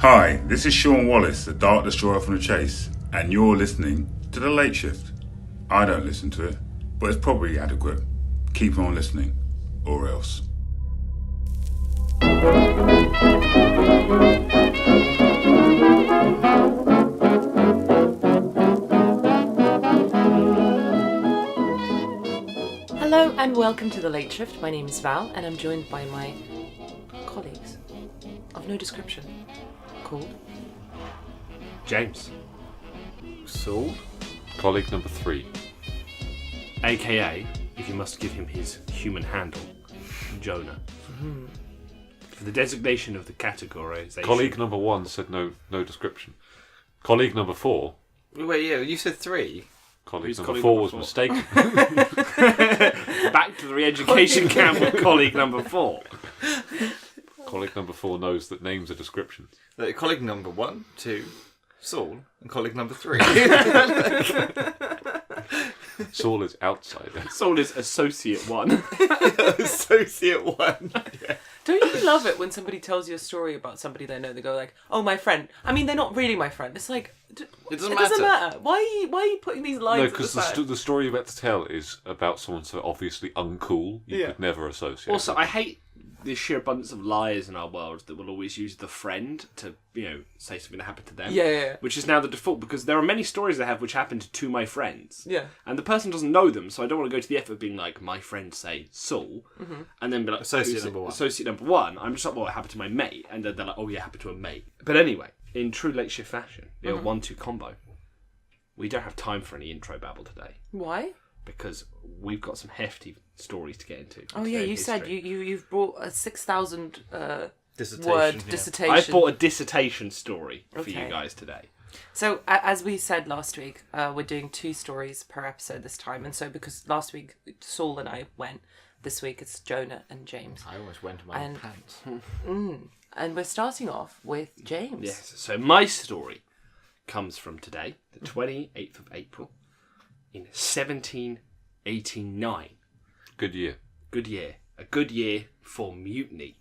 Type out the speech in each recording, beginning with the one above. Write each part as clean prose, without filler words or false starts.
Hi, this is Sean Wallace, the Dark Destroyer from the Chase, and you're listening to The Late Shift. I don't listen to it, but it's probably adequate. Keep on listening, or else. Hello and welcome to The Late Shift. My name is Val and I'm joined by my colleagues of no description called James. Saul. Colleague number 3. AKA, if you must give him his human handle, Jonah. For the designation of the categorization. Colleague number 1 said no description. Colleague number 4. Wait, yeah, you said 3. Colleague Who's number colleague 4 number was 4? mistaken. Back to the re-education camp with colleague number 4. Colleague number 4 knows that names are descriptions. Colleague number 1, 2, Saul, and colleague number 3. Saul is outsider. Saul is associate 1. Associate 1. Yeah. Don't you love it when somebody tells you a story about somebody they know? They go like, "Oh, my friend." I mean, they're not really my friend. It's like It doesn't matter. Why are you putting these lines? No, at because the side? the story you're about to tell is about someone so obviously uncool you could never associate. Also, with. I hate the sheer abundance of liars in our world that will always use the friend to, say something that happened to them. Yeah. Which is now the default, because there are many stories I have which happened to my friends. Yeah. And the person doesn't know them, so I don't want to go to the effort of being like, my friend, say, Saul, and then be like, Associate who's it? number 1. Associate number 1. I'm just like, well, it happened to my mate. And then they're like, oh, yeah, it happened to a mate. But anyway, in true late shift fashion, the 1-2 combo, we don't have time for any intro babble today. Why? Because we've got some hefty stories to get into. Oh yeah, you said you've brought a 6,000 Dissertation, word yeah. dissertation. I've brought a dissertation story for Okay. you guys today. So, as we said last week, we're doing 2 stories per episode this time. And so, because last week Saul and I went, this week it's Jonah and James. I almost went to my And- pants. And we're starting off with James. Yes, so my story comes from today, the 28th of April, in 1789. Good year. Good year. A good year for mutiny.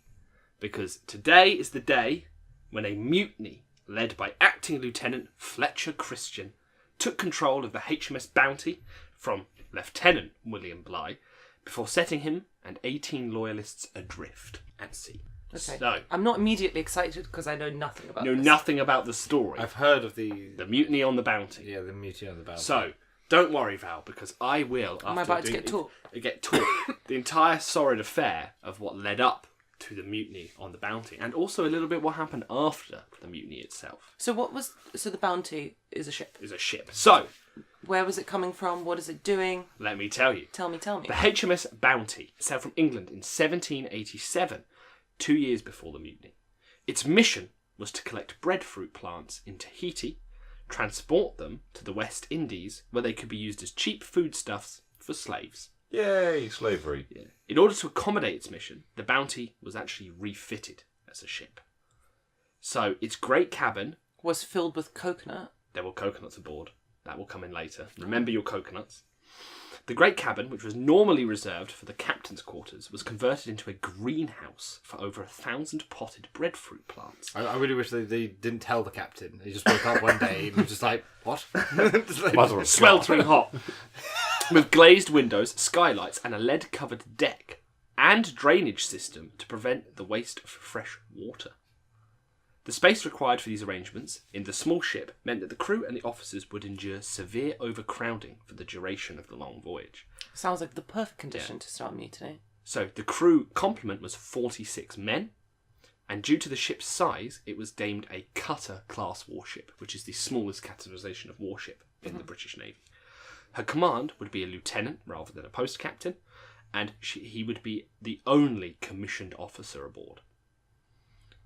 Because today is the day when a mutiny led by Acting Lieutenant Fletcher Christian took control of the HMS Bounty from Lieutenant William Bligh before setting him and 18 loyalists adrift at sea. Okay. So, I'm not immediately excited because I know nothing about know this. nothing about the story. I've heard of the mutiny on the Bounty. Yeah, the mutiny on the Bounty. So, don't worry, Val, because I will. Am I about to get taught? Get taught the entire sordid affair of what led up to the mutiny on the Bounty, and also a little bit what happened after the mutiny itself. So the Bounty is a ship. Is a ship. So, Where was it coming from? What is it doing? let me tell you. Tell me. The HMS Bounty sailed from England in 1787, 2 years before the mutiny. Its mission was to collect breadfruit plants in Tahiti, transport them to the West Indies, where they could be used as cheap foodstuffs for slaves. Yay, slavery. Yeah. In order to accommodate its mission, the Bounty was actually refitted as a ship. So its great cabin, Was filled with coconut. there were coconuts aboard. That will come in later. Remember your coconuts. The great cabin, which was normally reserved for the captain's quarters, was converted into a greenhouse for over 1,000 potted breadfruit plants. I really wish they didn't tell the captain. He just woke up one day and was just like, what? Just like, Mother of Sweltering hot. With glazed windows, skylights, and a lead-covered deck, and drainage system to prevent the waste of fresh water. The space required for these arrangements in the small ship meant that the crew and the officers would endure severe overcrowding for the duration of the long voyage. Sounds like the perfect condition to start a mutiny. So the crew complement was 46 men, and due to the ship's size, it was deemed a cutter-class warship, which is the smallest categorisation of warship in the British Navy. Her command would be a lieutenant rather than a post captain, and he would be the only commissioned officer aboard.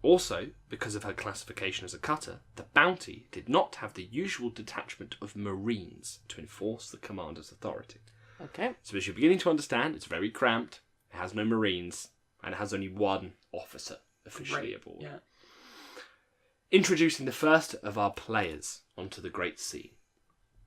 Also, because of her classification as a cutter, the Bounty did not have the usual detachment of Marines to enforce the commander's authority. Okay. So as you're beginning to understand, it's very cramped, it has no Marines, and it has only one officer officially aboard. Yeah. Introducing the first of our players onto the great scene.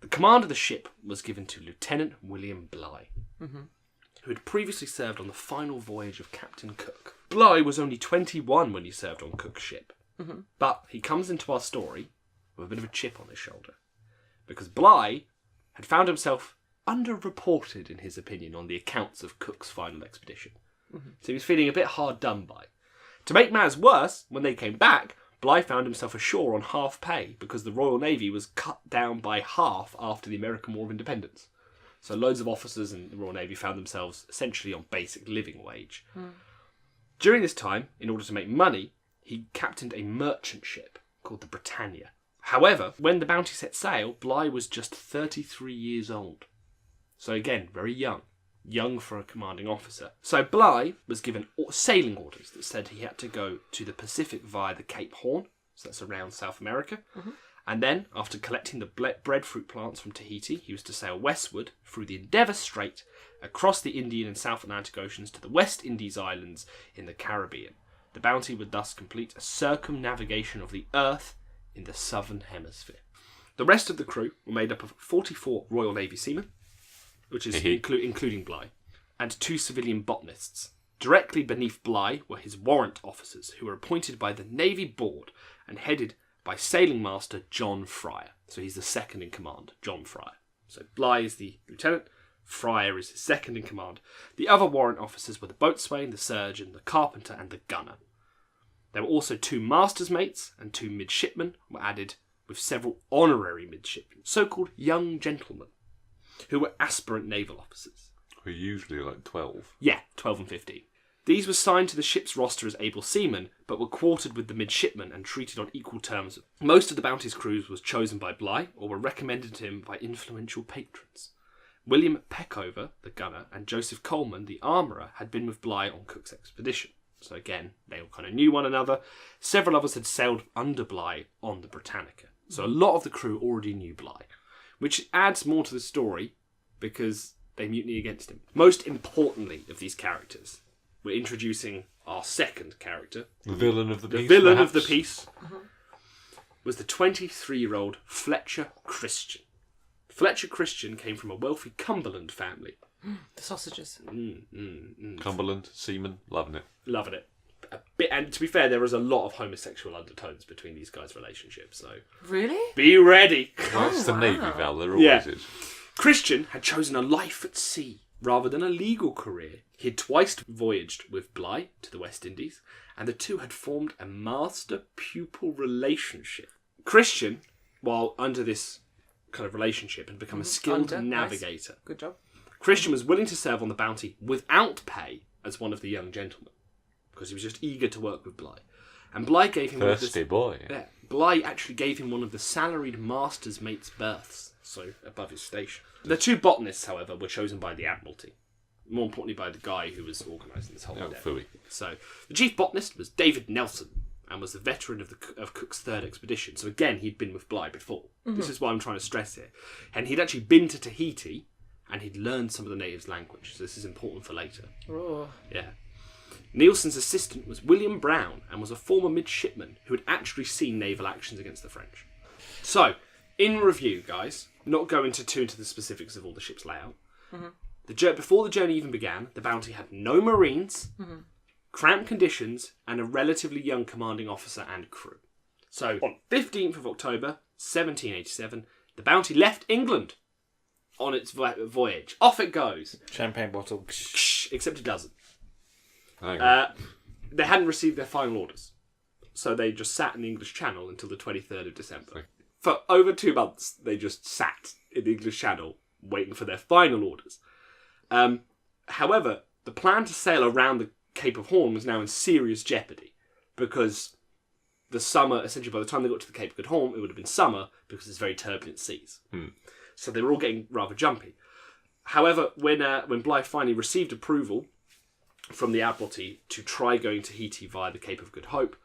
The command of the ship was given to Lieutenant William Bligh, who had previously served on the final voyage of Captain Cook. Bligh was only 21 when he served on Cook's ship, Mm-hmm. But he comes into our story with a bit of a chip on his shoulder, because Bligh had found himself underreported, in his opinion, on the accounts of Cook's final expedition. Mm-hmm. So he was feeling a bit hard done by. To make matters worse, when they came back, Bligh found himself ashore on half pay because the Royal Navy was cut down by half after the American War of Independence. So loads of officers in the Royal Navy found themselves essentially on basic living wage. During this time, in order to make money, he captained a merchant ship called the Britannia. However, when the Bounty set sail, Bligh was just 33 years old. So again, very young. Young for a commanding officer. So Bligh was given sailing orders that said he had to go to the Pacific via the Cape Horn, so that's around South America. Mm-hmm. And then, after collecting the breadfruit plants from Tahiti, he was to sail westward through the Endeavour Strait, across the Indian and South Atlantic Oceans to the West Indies Islands in the Caribbean. The Bounty would thus complete a circumnavigation of the Earth in the Southern Hemisphere. The rest of the crew were made up of 44 Royal Navy seamen, which is including Bligh, and 2 civilian botanists. Directly beneath Bligh were his warrant officers, who were appointed by the Navy Board and headed by Sailing Master John Fryer. So he's the second in command, John Fryer. So Bligh is the lieutenant, Fryer is his second in command. The other warrant officers were the boatswain, the surgeon, the carpenter, and the gunner. There were also 2 master's mates and 2 midshipmen were added, with several honorary midshipmen, so-called young gentlemen, who were aspirant naval officers. Who usually like 12. Yeah, 12 and 15. These were signed to the ship's roster as able seamen, but were quartered with the midshipmen and treated on equal terms. Most of the Bounty's crews was chosen by Bligh, or were recommended to him by influential patrons. William Peckover, the gunner, and Joseph Coleman, the armourer, had been with Bligh on Cook's expedition. So again, they all kind of knew one another. Several others had sailed under Bligh on the Britannica. So a lot of the crew already knew Bligh, which adds more to the story because they mutiny against him. Most importantly of these characters, we're introducing our second character. The villain of the piece. The villain perhaps? of the piece was the 23-year-old Fletcher Christian. Fletcher Christian came from a wealthy Cumberland family. The sausages. Cumberland, seaman, loving it. Loving it. A bit, and to be fair, there is a lot of homosexual undertones between these guys' relationships, so... Really? Be ready! Well, it's the wow. Navy, Val, there always is. Christian had chosen a life at sea rather than a legal career. He had twice voyaged with Bligh to the West Indies, and the two had formed a master-pupil relationship. Christian, while under this kind of relationship, had become a skilled navigator. Nice. Good job. Christian was willing to serve on the Bounty without pay as one of the young gentlemen, because he was just eager to work with Bligh. And Bligh gave him Thirsty boy. Yeah, Bligh actually gave him one of the salaried master's mate's berths, so above his station. The 2 botanists, however, were chosen by the Admiralty. More importantly, by the guy who was organising this whole endeavour. Phooey. So the chief botanist was David Nelson, and was a veteran of Cook's third expedition. So again, he'd been with Bligh before. Mm-hmm. This is why I'm trying to stress here. And he'd actually been to Tahiti, and he'd learned some of the natives' language. So this is important for later. Oh. Yeah. Nielsen's assistant was William Brown, and was a former midshipman who had actually seen naval actions against the French. So, in review, guys, not going too into the specifics of all the ship's layout. Mm-hmm. Before the journey even began, the Bounty had no marines, cramped conditions, and a relatively young commanding officer and crew. So, on 15th of October, 1787, the Bounty left England on its voyage. Off it goes. Champagne bottle. Except it doesn't. Hang They hadn't received their final orders, so they just sat in the English Channel until the 23rd of December. For over 2 months, they just sat in the English Channel waiting for their final orders. However, the plan to sail around the Cape of Horn was now in serious jeopardy, because the summer, essentially by the time they got to the Cape of Good Horn, it would have been summer because it's very turbulent seas. So they were all getting rather jumpy. However, when Bligh finally received approval from the Admiralty to try going to Tahiti via the Cape of Good Hope,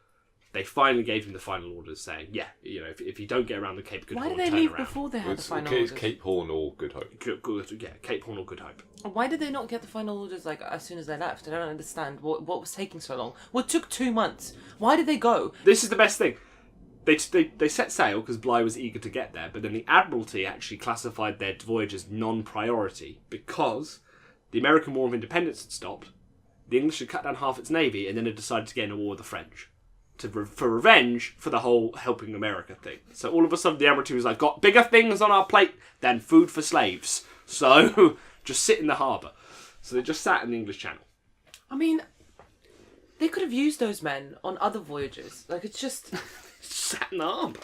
they finally gave him the final orders saying, if you don't get around the Cape of Good Why Horn, did they turn leave around. before they had the It's final orders? Cape Horn or Good Hope. Cape Horn or Good Hope. Why did they not get the final orders as soon as they left? I don't understand. What was taking so long? Well, it took 2 months. Why did they go? This is the best thing. They set sail because Bligh was eager to get there, but then the Admiralty actually classified their voyage as non-priority because the American War of Independence had stopped, the English had cut down half its navy, and then had decided to get in a war with the French for revenge for the whole helping America thing. So all of a sudden the Admiralty was like, got bigger things on our plate than food for slaves. So just sit in the harbour. So they just sat in the English Channel. I mean, they could have used those men on other voyages. Like, it's just... Sat in the harbour.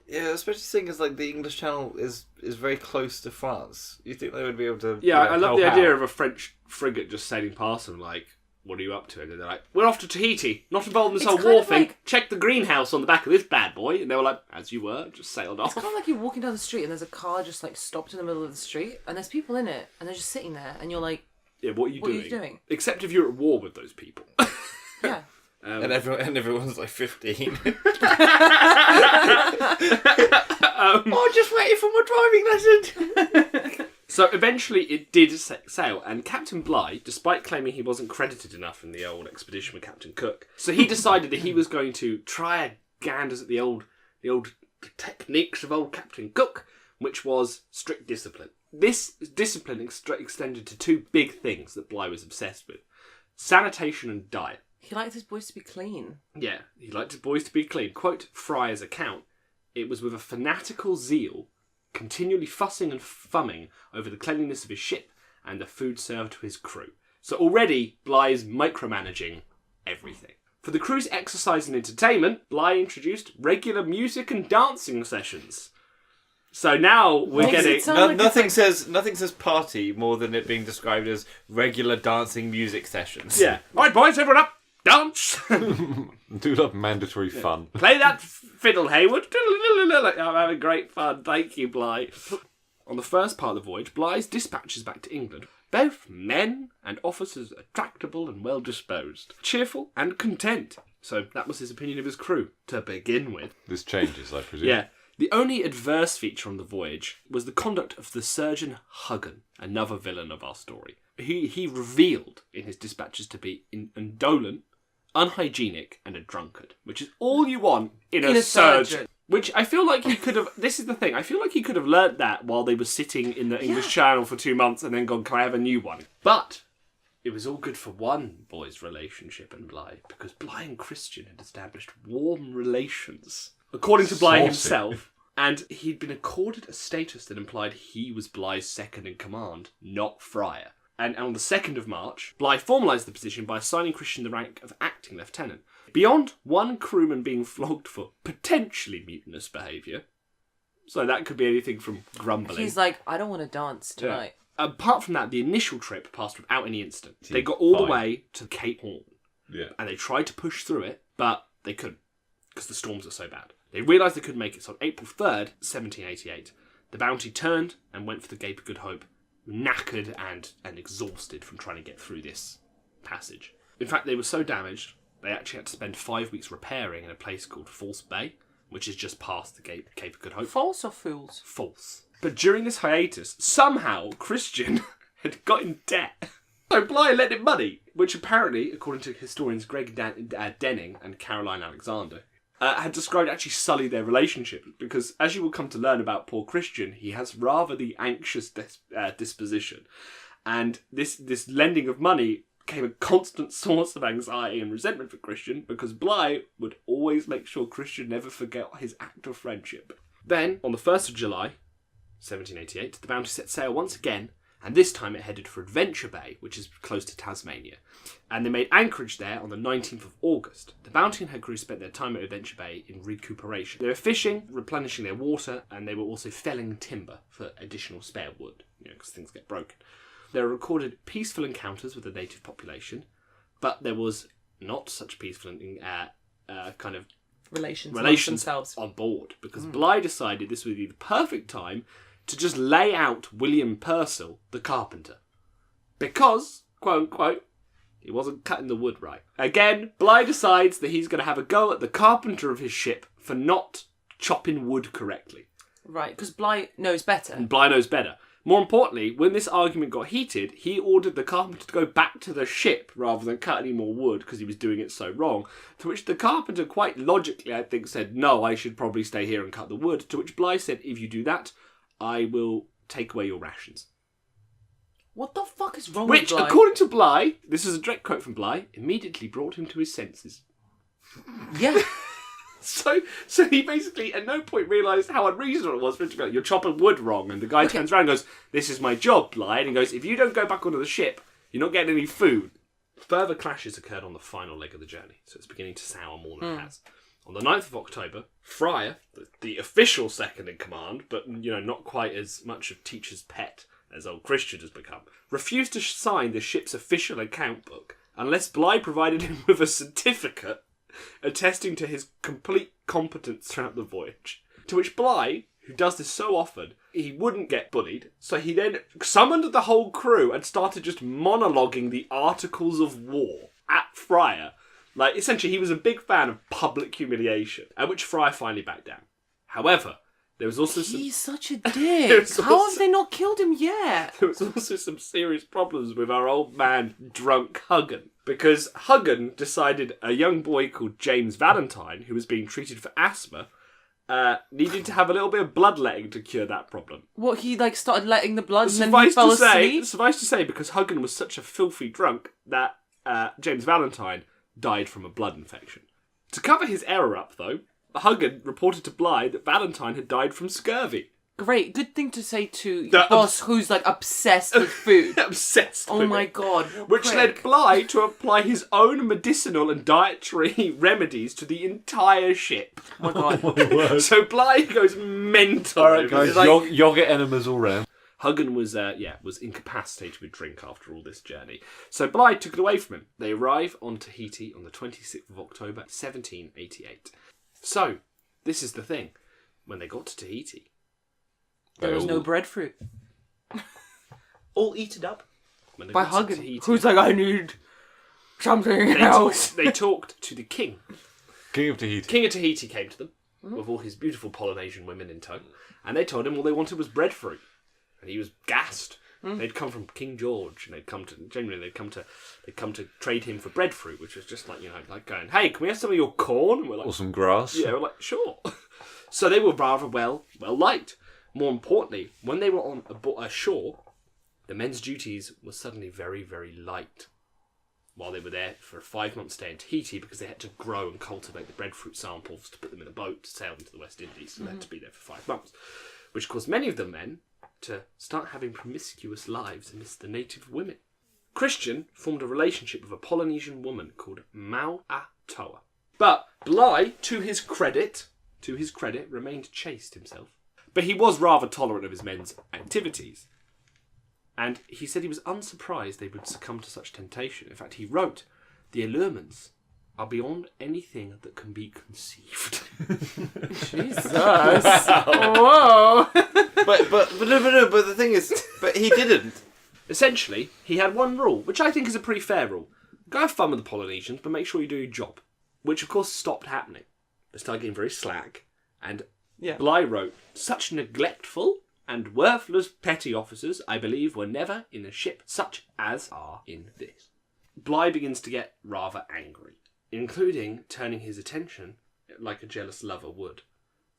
Yeah, especially seeing as like the English Channel is very close to France. You think they would be able to? Yeah, I love the idea out? of a French frigate just sailing past them like, what are you up to? And they're like, we're off to Tahiti, not involved in this It's whole kind war of thing. like- Check the greenhouse on the back of this bad boy. And they were like, as you were, just sailed off. It's kind of like you're walking down the street and there's a car just, like, stopped in the middle of the street and there's people in it and they're just sitting there and you're like, Yeah, what are you what are doing? you doing? Except if you're at war with those people. Yeah. And everyone's like 15. Just waiting for my driving lesson. So eventually it did sail, and Captain Bligh, despite claiming he wasn't credited enough in the old expedition with Captain Cook, so he decided that he was going to try a ganders at the old techniques of old Captain Cook, which was strict discipline. This discipline extended to two big things that Bligh was obsessed with: sanitation and diet. He liked his boys to be clean. Yeah, he liked his boys to be clean. Quote Fry's account, it was with a fanatical zeal, continually fussing and fumming over the cleanliness of his ship and the food served to his crew. So already, Bligh is micromanaging everything. For the crew's exercise and entertainment, Bligh introduced regular music and dancing sessions. So now we're Makes getting... it sound like it's Nothing says party more than it being described as regular dancing music sessions. Yeah. All right, boys, everyone up. Dance. Do love mandatory fun. Play that fiddle, Hayward. I'm having great fun. Thank you, Bligh. On the first part of the voyage, Bligh's dispatches back to England. Both men and officers are tractable and well disposed, cheerful and content. So that was his opinion of his crew to begin with. This changes, I presume. Yeah. The only adverse feature on the voyage was the conduct of the surgeon Huggan, another villain of our story. He revealed in his dispatches to be indolent, unhygienic, and a drunkard, which is all you want in a surgeon. Which I feel like he could have... This is the thing. I feel like he could have learnt that while they were sitting in the English Channel for 2 months and then gone, can I have a new one? But it was all good for one boy's relationship and Bligh, because Bligh and Christian had established warm relations. According to Bligh Saucy. himself, and he'd been accorded a status that implied he was Bligh's second in command, not Fryer. And on the 2nd of March, Bligh formalised the position by assigning Christian the rank of acting lieutenant. Beyond one crewman being flogged for potentially mutinous behaviour, so that could be anything from grumbling. He's like, I don't want to dance tonight. Apart from that, the initial trip passed without any incident. They got all the way to Cape Horn. Yeah. And they tried to push through it, but they couldn't, because the storms are so bad. They realised they couldn't make it, so on April 3rd, 1788, the Bounty turned and went for the Cape of Good Hope, knackered and exhausted from trying to get through this passage. In fact, they were so damaged, they actually had to spend 5 weeks repairing in a place called False Bay, which is just past the Cape of Good Hope. False or fools? False. But during this hiatus, somehow Christian had got in debt. So Bligh lent him money, which apparently, according to historians Greg Denning and Caroline Alexander, had described actually sullied their relationship, because as you will come to learn about poor Christian, he has rather the anxious disposition. And this lending of money became a constant source of anxiety and resentment for Christian, because Bligh would always make sure Christian never forgot his act of friendship. Then, on the 1st of July, 1788, the Bounty set sail once again, and this time it headed for Adventure Bay, which is close to Tasmania. And they made anchorage there on the 19th of August. The Bounty and her crew spent their time at Adventure Bay in recuperation. They were fishing, replenishing their water, and they were also felling timber for additional spare wood, because things get broken. There were recorded peaceful encounters with the native population, but there was not such peaceful kind of Relations themselves. on board, because Bligh decided this would be the perfect time to just lay out William Purcell, the carpenter. Because, quote unquote, he wasn't cutting the wood right. Again, Bligh decides that he's going to have a go at the carpenter of his ship for not chopping wood correctly. Right, because Bligh knows better. And Bligh knows better. More importantly, when this argument got heated, he ordered the carpenter to go back to the ship rather than cut any more wood because he was doing it so wrong. To which the carpenter quite logically, I think, said, no, I should probably stay here and cut the wood. To which Bligh said, if you do that, I will take away your rations. What the fuck is wrong Which, with Bligh? according to Bligh, this is a direct quote from Bligh, immediately brought him to his senses. Yeah. So he basically at no point realised how unreasonable it was for him to go, you're chopping wood wrong. And the guy turns around and goes, this is my job, Bly. And he goes, if you don't go back onto the ship, you're not getting any food. Further clashes occurred on the final leg of the journey, so it's beginning to sour more than it has. On the 9th of October, Fryer, the official second in command, but not quite as much of teacher's pet as old Christian has become, refused to sign the ship's official account book unless Bly provided him with a certificate attesting to his complete competence throughout the voyage. To which Bly, who does this so often, he wouldn't get bullied, so he then summoned the whole crew and started just monologuing the Articles of War at Fryer. Like, essentially, he was a big fan of public humiliation, at which Fryer finally backed down. However, there was also He's such a dick. How have they not killed him yet? There was also some serious problems with our old man, drunk Huggan. Because Huggan decided a young boy called James Valentine, who was being treated for asthma, needed to have a little bit of bloodletting to cure that problem. What, he started letting the blood and then he fell asleep? Suffice to say, because Huggan was such a filthy drunk, that James Valentine died from a blood infection. To cover his error up, though, Huggan reported to Bly that Valentine had died from scurvy. Great, good thing to say to your boss who's obsessed with food. Obsessed with Oh my it. God. Which led Bly to apply his own medicinal and dietary remedies to the entire ship. Oh my God. My word. So Bly goes mental. All right, guys, yogurt enemas all round. Huggan was incapacitated with drink after all this journey. So Bly took it away from him. They arrive on Tahiti on the 26th of October, 1788. So, this is the thing. When they got to Tahiti, There was no breadfruit. All eaten up. when they By got to Huggan. Tahiti, Who's I need something else. they talked to the king. King of Tahiti. King of Tahiti came to them with all his beautiful Polynesian women in tow, and they told him all they wanted was breadfruit, and he was gassed. They'd come from King George, and they'd come to trade him for breadfruit, which was just like going, hey, can we have some of your corn? And we're like, Or some grass. yeah, we're like, sure. So they were rather well liked. More importantly, when they were on ashore, the men's duties were suddenly very, very light. While they were there for a 5-month stay in Tahiti, because they had to grow and cultivate the breadfruit samples to put them in a boat to sail them to the West Indies, so they had to be there for 5 months, which caused many of the men to start having promiscuous lives amidst the native women. Christian formed a relationship with a Polynesian woman called Mau-a-Toa. But Bly, to his credit, remained chaste himself. But he was rather tolerant of his men's activities. And he said he was unsurprised they would succumb to such temptation. In fact, he wrote, the allurements are beyond anything that can be conceived. Jesus. Whoa. But the thing is, but he didn't. Essentially, he had one rule, which I think is a pretty fair rule. Go have fun with the Polynesians, but make sure you do your job. Which, of course, stopped happening. They started getting very slack. And Bly wrote, such neglectful and worthless petty officers, I believe, were never in a ship such as are in this. Bly begins to get rather angry, including turning his attention, like a jealous lover would,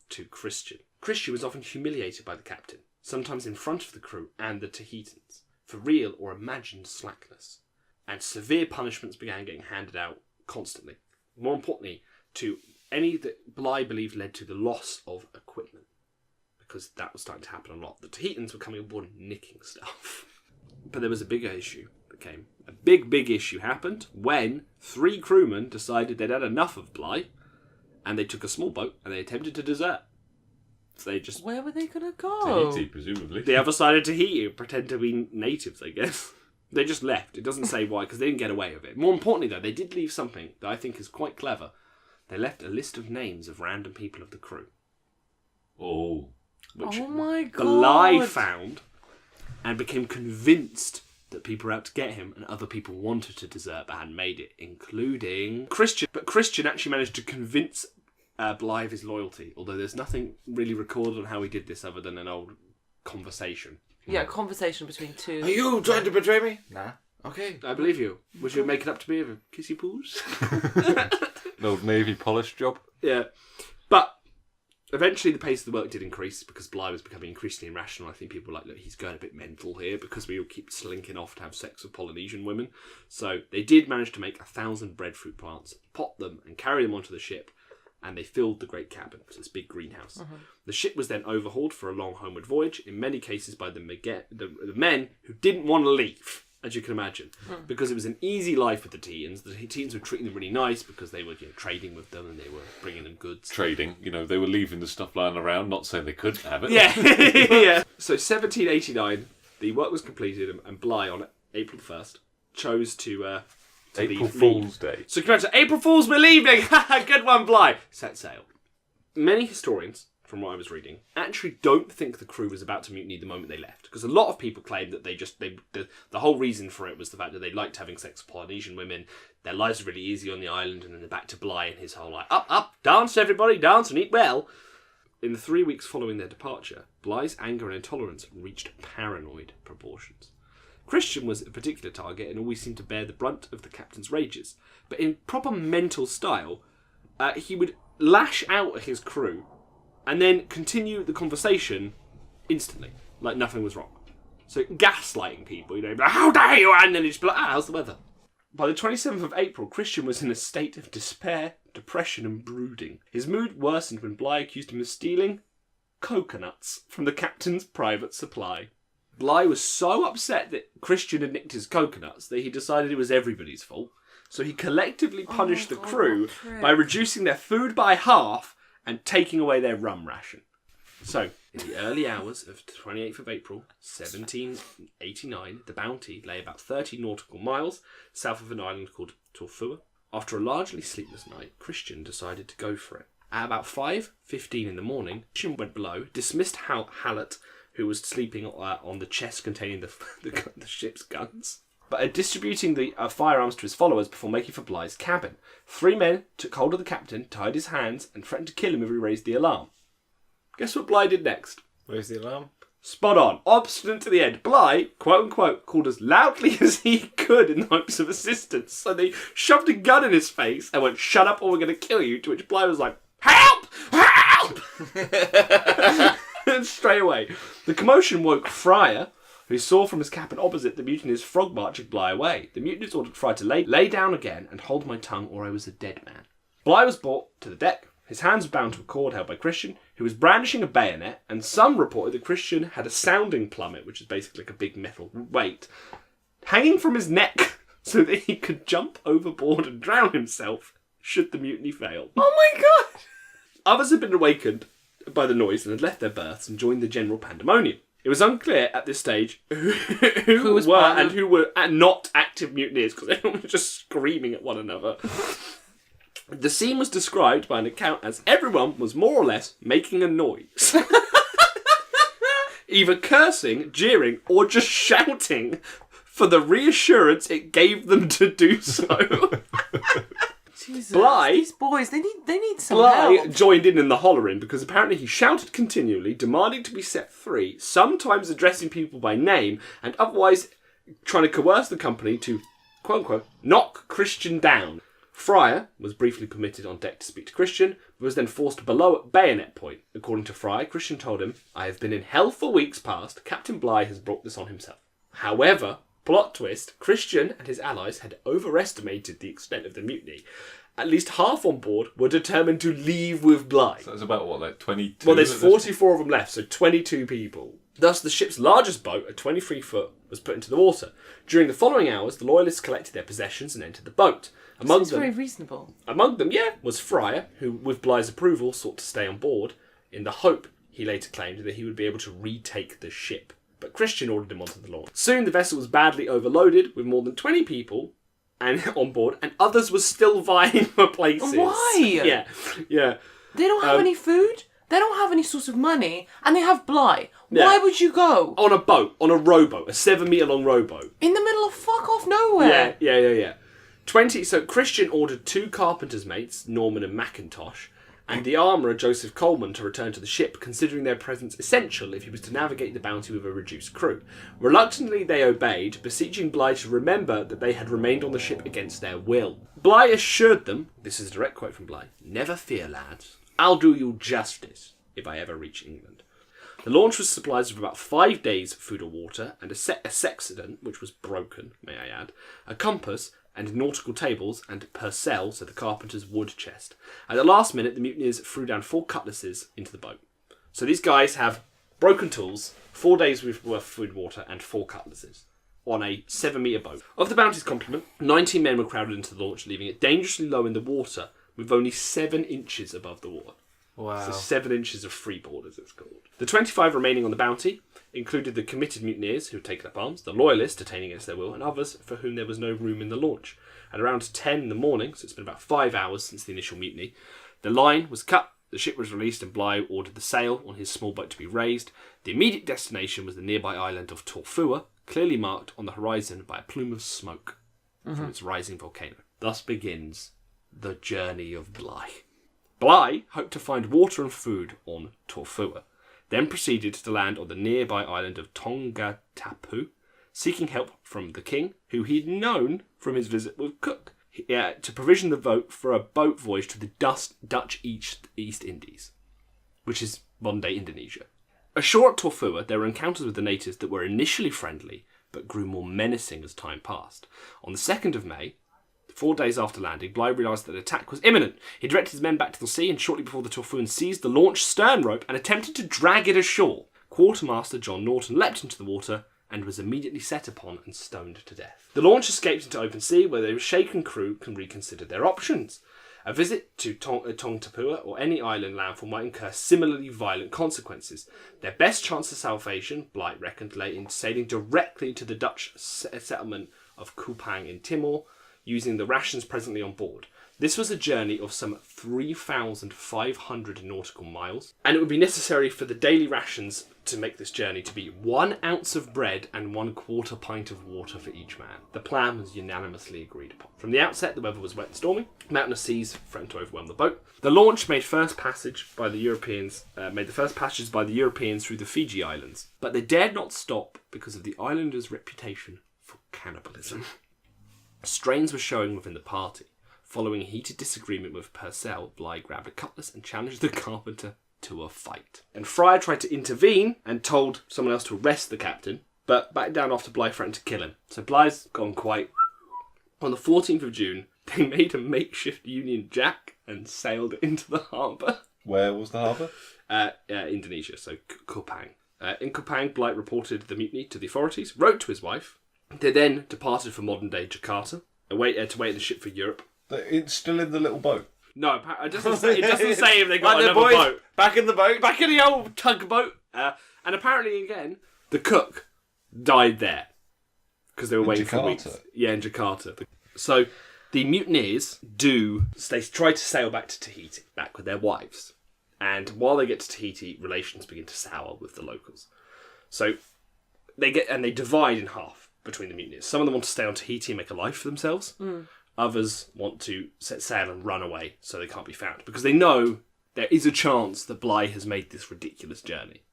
to Christian. Christian was often humiliated by the captain, sometimes in front of the crew and the Tahitians, for real or imagined slackness, and severe punishments began getting handed out constantly. More importantly, to any that Bly believed led to the loss of equipment, because that was starting to happen a lot. The Tahitians were coming aboard and nicking stuff. But there was a bigger issue that came. A big issue happened when 3 crewmen decided they'd had enough of Bly, and they took a small boat and they attempted to desert. So they just... Where were they going to go? Tahiti, presumably. The other side of Tahiti, pretend to be natives, I guess. They just left. It doesn't say why, because they didn't get away with it. More importantly, though, they did leave something that I think is quite clever. They left a list of names of random people of the crew. Oh. Which Oh my God. Bly found and became convinced that people were out to get him and other people wanted to desert but hadn't made it, including Christian. But Christian actually managed to convince Bly of his loyalty, although there's nothing really recorded on how he did this other than an old conversation. Yeah, conversation between 2. Are you trying to betray me? Nah. Okay. I believe you. Would you make it up to me of a kissy poos? An old Navy polish job. Yeah. But Eventually, the pace of the work did increase because Bligh was becoming increasingly irrational. I think people were like, look, he's going a bit mental here because we all keep slinking off to have sex with Polynesian women. So they did manage to make 1,000 breadfruit plants, pot them and carry them onto the ship, and they filled the great cabin, so this big greenhouse. Uh-huh. The ship was then overhauled for a long homeward voyage, in many cases by the men who didn't want to leave, as you can imagine, because it was an easy life with the Teans. The Teans were treating them really nice because they were trading with them and they were bringing them goods. Trading, they were leaving the stuff lying around, not saying they couldn't have it. Yeah, yeah. So 1789, the work was completed, and Bligh on April 1st chose to April leave. Fool's Day. So April Fools, we're leaving! Good one, Bligh! Set sail. Many historians, from what I was reading, actually don't think the crew was about to mutiny the moment they left. Because a lot of people claim that the whole reason for it was the fact that they liked having sex with Polynesian women, their lives were really easy on the island, and then they're back to Bligh and his whole up, dance everybody, dance and eat well. In the 3 weeks following their departure, Bligh's anger and intolerance reached paranoid proportions. Christian was a particular target and always seemed to bear the brunt of the captain's rages. But in proper mental style, he would lash out at his crew and then continue the conversation instantly, like nothing was wrong. So gaslighting people, like, how dare you? And then he'd just be like, how's the weather? By the 27th of April, Christian was in a state of despair, depression and brooding. His mood worsened when Bligh accused him of stealing coconuts from the captain's private supply. Bligh was so upset that Christian had nicked his coconuts that he decided it was everybody's fault. So he collectively punished the crew by reducing their food by half and taking away their rum ration. So, in the early hours of the 28th of April, 1789, the Bounty lay about 30 nautical miles south of an island called Torfua. After a largely sleepless night, Christian decided to go for it. At about 5:15 in the morning, Christian went below, dismissed Hallett, who was sleeping on the chest containing the ship's guns, but distributing the firearms to his followers before making for Bligh's cabin. 3 men took hold of the captain, tied his hands, and threatened to kill him if he raised the alarm. Guess what Bligh did next? Raise the alarm. Spot on. Obstinate to the end. Bligh, quote-unquote, called as loudly as he could in the hopes of assistance. So they shoved a gun in his face and went, shut up or we're going to kill you, to which Bligh was like, help! Help! And straight away. The commotion woke Fryer, who saw from his cabin opposite the mutineers frog marching Bligh away. The mutineers ordered Fryer to lay down again and hold my tongue or I was a dead man. Bligh was brought to the deck. His hands were bound to a cord held by Christian, who was brandishing a bayonet, and some reported that Christian had a sounding plummet, which is basically like a big metal weight, hanging from his neck so that he could jump overboard and drown himself should the mutiny fail. Oh my god! Others had been awakened by the noise and had left their berths and joined the general pandemonium. It was unclear at this stage who was were part and of- who were not active mutineers, because everyone was just screaming at one another. The scene was described by an account as everyone was more or less making a noise. Either cursing, jeering, or just shouting for the reassurance it gave them to do so. Jesus, Bligh- these boys, they need some Bligh help. joined in the hollering because apparently he shouted continually, demanding to be set free, sometimes addressing people by name, and otherwise trying to coerce the company to, quote-unquote, knock Christian down. Fryer was briefly permitted on deck to speak to Christian, but was then forced below at bayonet point. According to Fryer, Christian told him, I have been in hell for weeks past. Captain Bligh has brought this on himself. However, plot twist, Christian and his allies had overestimated the extent of the mutiny. At least half on board were determined to leave with Bligh. So it's about, what, like 22? Well, there's 44 of them left, so 22 people. Thus, the ship's largest boat, a 23-foot, was put into the water. During the following hours, the Loyalists collected their possessions and entered the boat. Seems very reasonable. Among them, was Fryer, who, with Bligh's approval, sought to stay on board, in the hope, he later claimed, that he would be able to retake the ship. But Christian ordered him onto the lawn. Soon, the vessel was badly overloaded, with more than 20 people and on board, and others were still vying for places. Why? Yeah. They don't have any food. They don't have any sort of money, and they have Bligh. Yeah. Why would you go On a boat, on a rowboat, a 7-metre long rowboat. in the middle of fuck off nowhere? Yeah. 20. So Christian ordered 2 carpenter's mates, Norman and Mackintosh, and the armourer Joseph Coleman to return to the ship, considering their presence essential if he was to navigate the Bounty with a reduced crew. Reluctantly, they obeyed, beseeching Bligh to remember that they had remained on the ship against their will. Bligh assured them, this is a direct quote from Bligh, never fear, lads. I'll do you justice. if I ever reach England. The launch was supplied with about 5 days' food or water, and a sextant, which was broken, may I add, a compass, and nautical tables, and Purcell, so the carpenter's wood chest. At the last minute, the mutineers threw down 4 cutlasses into the boat. So these guys have broken tools, 4 days' worth of food and water, and 4 cutlasses on a 7-metre boat. Of the Bounty's complement, 19 men were crowded into the launch, leaving it dangerously low in the water, with only 7 inches above the water. Wow. So 7 inches of freeboard, as it's called. The 25 remaining on the Bounty included the committed mutineers who had taken up arms, the loyalists detaining against their will, and others for whom there was no room in the launch. At around 10 in the morning, so it's been about 5 hours since the initial mutiny, the line was cut, the ship was released, and Bligh ordered the sail on his small boat to be raised. The immediate destination was the nearby island of Torfua, clearly marked on the horizon by a plume of smoke from its rising volcano. Thus begins the journey of Bligh. Bligh hoped to find water and food on Torfua, then proceeded to land on the nearby island of Tongatapu, seeking help from the king, who he'd known from his visit with Cook, to provision the boat for a boat voyage to the Dutch East Indies, which is modern-day Indonesia. Ashore at Torfua, there were encounters with the natives that were initially friendly, but grew more menacing as time passed. On the 2nd of May, 4 days after landing, Bligh realised that an attack was imminent. He directed his men back to the sea, and shortly before the Torfuan seized the launch stern rope and attempted to drag it ashore. Quartermaster John Norton leapt into the water and was immediately set upon and stoned to death. The launch escaped into open sea, where the shaken crew can reconsider their options. A visit to Tongtapua or any island landfall might incur similarly violent consequences. Their best chance of salvation, Bligh reckoned, lay in sailing directly to the Dutch settlement of Kupang in Timor, using the rations presently on board. This was a journey of some 3,500 nautical miles, and it would be necessary for the daily rations to make this journey to be 1 ounce of bread and 1/4 pint of water for each man. The plan was unanimously agreed upon. From the outset, the weather was wet and stormy. Mountainous seas threatened to overwhelm the boat. The launch made the first passages by the Europeans through the Fiji Islands, but they dared not stop because of the islanders' reputation for cannibalism. Strains were showing within the party. Following a heated disagreement with Purcell, Bligh grabbed a cutlass and challenged the carpenter to a fight. And Fryer tried to intervene and told someone else to arrest the captain, but backed down after Bligh threatened to kill him. So Bligh's gone quite... On the 14th of June, they made a makeshift Union Jack and sailed into the harbour. Where was the harbour? Indonesia, so Kupang. In Kupang, Bligh reported the mutiny to the authorities, wrote to his wife. They then departed for modern-day Jakarta, to wait in the ship for Europe. It's still in the little boat. No, it doesn't say if they got another boys, boat. Back in the boat. Back in the old tugboat. And apparently, again, the cook died there. Because they were waiting for weeks. Yeah, in Jakarta. So, the mutineers try to sail back to Tahiti, back with their wives. And while they get to Tahiti, relations begin to sour with the locals. So, they divide in half between the mutineers. Some of them want to stay on Tahiti and make a life for themselves. Others want to set sail and run away so they can't be found. Because they know there is a chance that Bligh has made this ridiculous journey.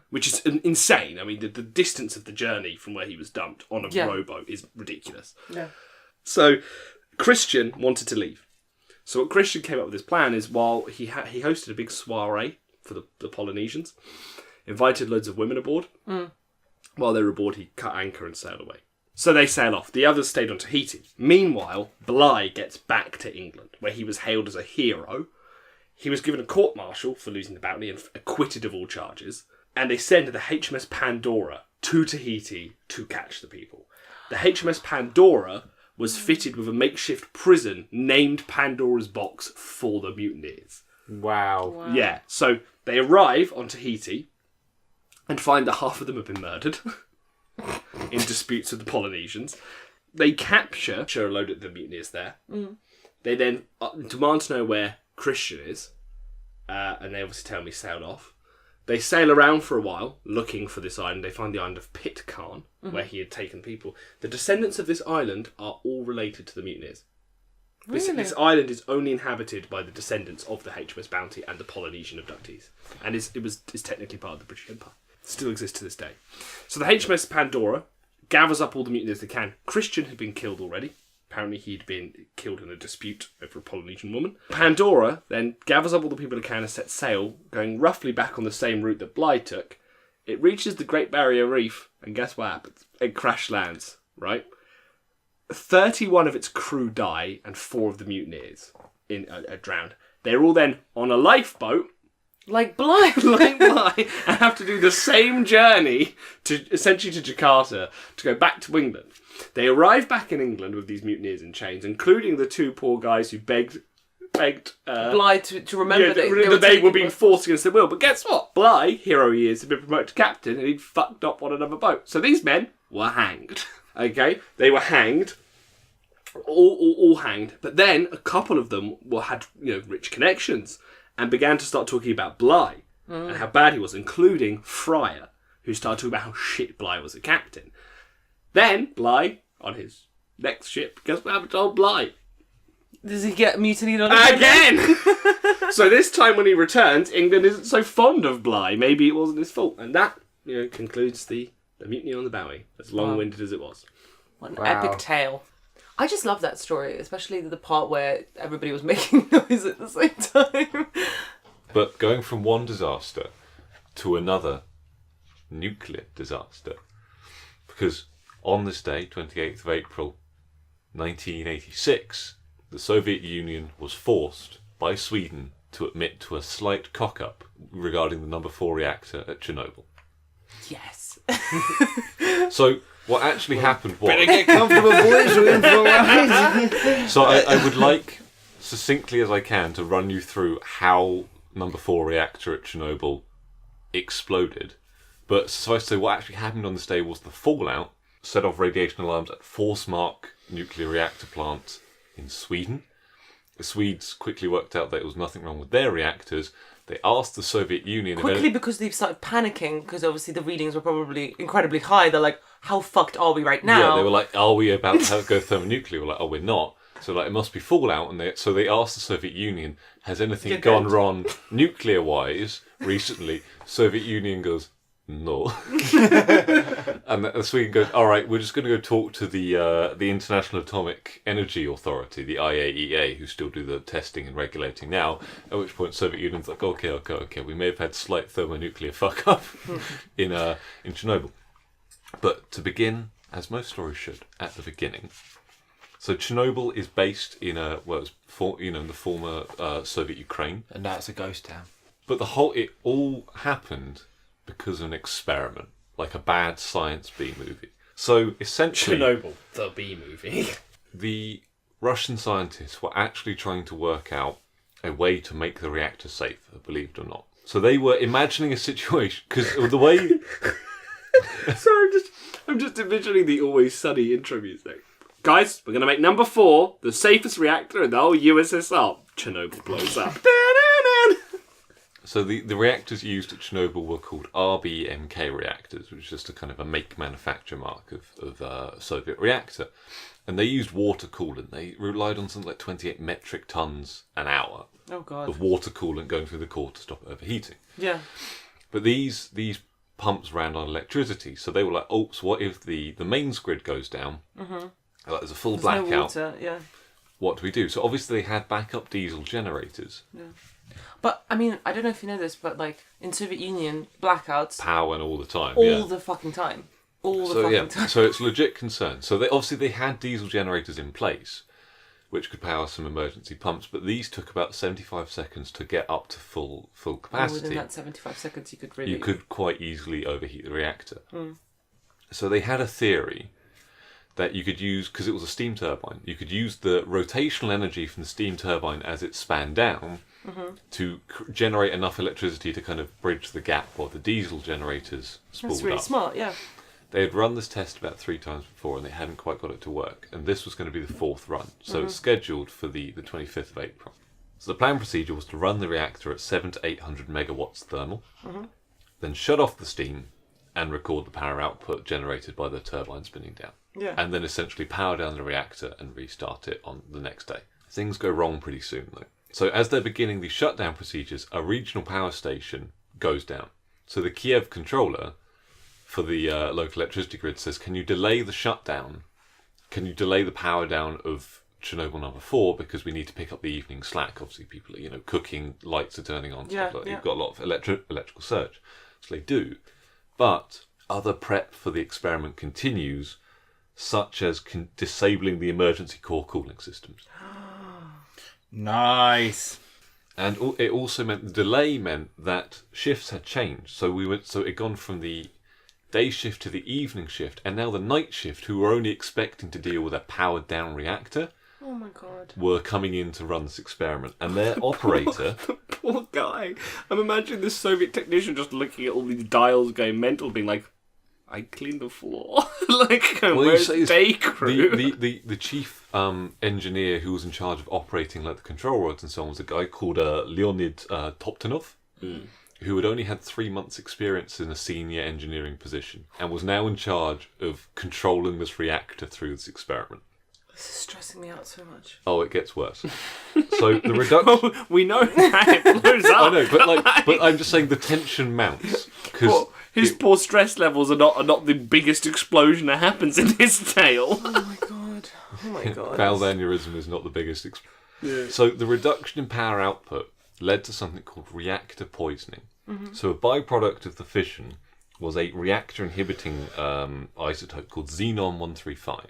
Which is insane. I mean, the distance of the journey from where he was dumped on a rowboat is ridiculous. Yeah. So, Christian wanted to leave. So what Christian came up with his plan is, while he hosted a big soiree for the Polynesians, invited loads of women aboard. While they were aboard, he cut anchor and sailed away. So they sail off. The others stayed on Tahiti. Meanwhile, Bligh gets back to England, where he was hailed as a hero. He was given a court-martial for losing the bounty and acquitted of all charges. And they send the HMS Pandora to Tahiti to catch the people. The HMS Pandora was fitted with a makeshift prison named Pandora's Box for the mutineers. Wow. Yeah, so they arrive on Tahiti and find that half of them have been murdered in disputes with the Polynesians. They capture a load of the mutineers there. They then demand to know where Christian is, and they obviously tell me sailed off. They sail around for a while, looking for this island. They find the island of Pitcairn, where he had taken people. The descendants of this island are all related to the mutineers. Really? This island is only inhabited by the descendants of the HMS Bounty and the Polynesian abductees. And is technically part of the British Empire. Still exists to this day. So the HMS Pandora gathers up all the mutineers they can. Christian had been killed already. Apparently he'd been killed in a dispute over a Polynesian woman. Pandora then gathers up all the people it can and sets sail, going roughly back on the same route that Bligh took. It reaches the Great Barrier Reef, and guess what happens? It crash lands, right? 31 of its crew die, and 4 of the mutineers are drowned. They're all then on a lifeboat, Like Bligh. and have to do the same journey essentially to Jakarta to go back to England. They arrive back in England with these mutineers in chains, including the 2 poor guys who begged Bligh to remember that they were being forced against their will. But guess what? Bligh, hero he is, had been promoted to captain, and he'd fucked up on another boat. So these men were hanged. Okay, they were hanged, all hanged. But then a couple of them had rich connections and began to start talking about Bligh and how bad he was, including Fryer, who started talking about how shit Bligh was a captain. Then Bligh, on his next ship, guess what happened to old Bligh? Does he get mutinied on again? So this time when he returns, England isn't so fond of Bligh. Maybe it wasn't his fault. And that concludes the mutiny on the Bowie, as long-winded as it was. What an epic tale. I just love that story, especially the part where everybody was making noise at the same time. But going from one disaster to another nuclear disaster, because on this day, 28th of April, 1986, the Soviet Union was forced by Sweden to admit to a slight cock-up regarding the number 4 reactor at Chernobyl. Yes. So what actually happened was... Better get comfortable, boys. We're in for a ride. So I would like, succinctly as I can, to run you through how number 4 reactor at Chernobyl exploded. But suffice to say, what actually happened on this day was the fallout set off radiation alarms at Forsmark nuclear reactor plant in Sweden. The Swedes quickly worked out that there was nothing wrong with their reactors. They asked the Soviet Union... Quickly, because they've started panicking, because obviously the readings were probably incredibly high. They're like, how fucked are we right now? Yeah, they were like, are we about to go thermonuclear? We're like, oh, we're not. So it must be fallout. And so they asked the Soviet Union, has anything gone wrong nuclear-wise recently? Soviet Union goes, no. And the Sweden goes, all right, we're just going to go talk to the International Atomic Energy Authority, the IAEA, who still do the testing and regulating now. At which point, Soviet Union's like, okay, we may have had slight thermonuclear fuck up in Chernobyl. But to begin, as most stories should, at the beginning. So Chernobyl is based in in the former Soviet Ukraine, And now it's a ghost town. but it all happened because of an experiment, like a bad science B movie. So essentially, Chernobyl, the B movie. the Russian scientists were actually trying to work out a way to make the reactor safer, believe it or not. So they were imagining a situation, because the way... Sorry, I'm just envisioning the Always Sunny intro music. Guys, we're going to make number 4 the safest reactor in the whole USSR. Chernobyl blows up. So the reactors used at Chernobyl were called RBMK reactors, which is just a kind of a make manufacture mark of a Soviet reactor. And they used water coolant. They relied on something like 28 metric tons an hour of water coolant going through the core to stop overheating. Yeah. But these pumps ran on electricity, so they were like, oops, what if the mains grid goes down? Mm-hmm. Like, there's a full blackout. No water, yeah. What do we do? So obviously they had backup diesel generators. Yeah. But, I mean, I don't know if you know this, but, like, in Soviet Union, blackouts... Power all the time, all the fucking time. All the fucking time. So it's legit concern. So they had diesel generators in place, which could power some emergency pumps, but these took about 75 seconds to get up to full capacity. Within that 75 seconds, you could quite easily overheat the reactor. So they had a theory that you could use, because it was a steam turbine, you could use the rotational energy from the steam turbine as it span down to generate enough electricity to kind of bridge the gap while the diesel generators spooled up. That's really smart, yeah. They had run this test about 3 times before and they hadn't quite got it to work. And this was going to be the 4th run. So it's scheduled for the 25th of April. So the planned procedure was to run the reactor at 700 to 800 megawatts thermal, then shut off the steam and record the power output generated by the turbine spinning down. Yeah. And then essentially power down the reactor and restart it on the next day. Things go wrong pretty soon though. So as they're beginning the shutdown procedures, a regional power station goes down. So the Kiev controller for the local electricity grid says, can you delay the shutdown can you delay the power down of Chernobyl number 4 because we need to pick up the evening slack. Obviously, people are cooking, lights are turning on, stuff like that. You've got a lot of electrical surge, so they do. But other prep for the experiment continues, such as disabling the emergency core cooling systems. Nice. And it also meant the delay meant that shifts had changed. So it had gone from the day shift to the evening shift, and now the night shift, who were only expecting to deal with a powered down reactor, Oh my god. were coming in to run this experiment. And their operator... Poor guy. I'm imagining this Soviet technician just looking at all these dials going mental, being like, I cleaned the floor. Where's day crew? The chief engineer who was in charge of operating the control rods and so on was a guy called Leonid Toptonov, who had only had 3 months' experience in a senior engineering position and was now in charge of controlling this reactor through this experiment. This is stressing me out so much. Oh, it gets worse. So the reduction... Well, we know that it blows up. I know, but I'm just saying the tension mounts. Well, his poor stress levels are not the biggest explosion that happens in his tale. Oh my god. Oh my god. Valve aneurysm is not the biggest explosion. So the reduction in power output led to something called reactor poisoning. Mm-hmm. So a byproduct of the fission was a reactor inhibiting isotope called xenon-135,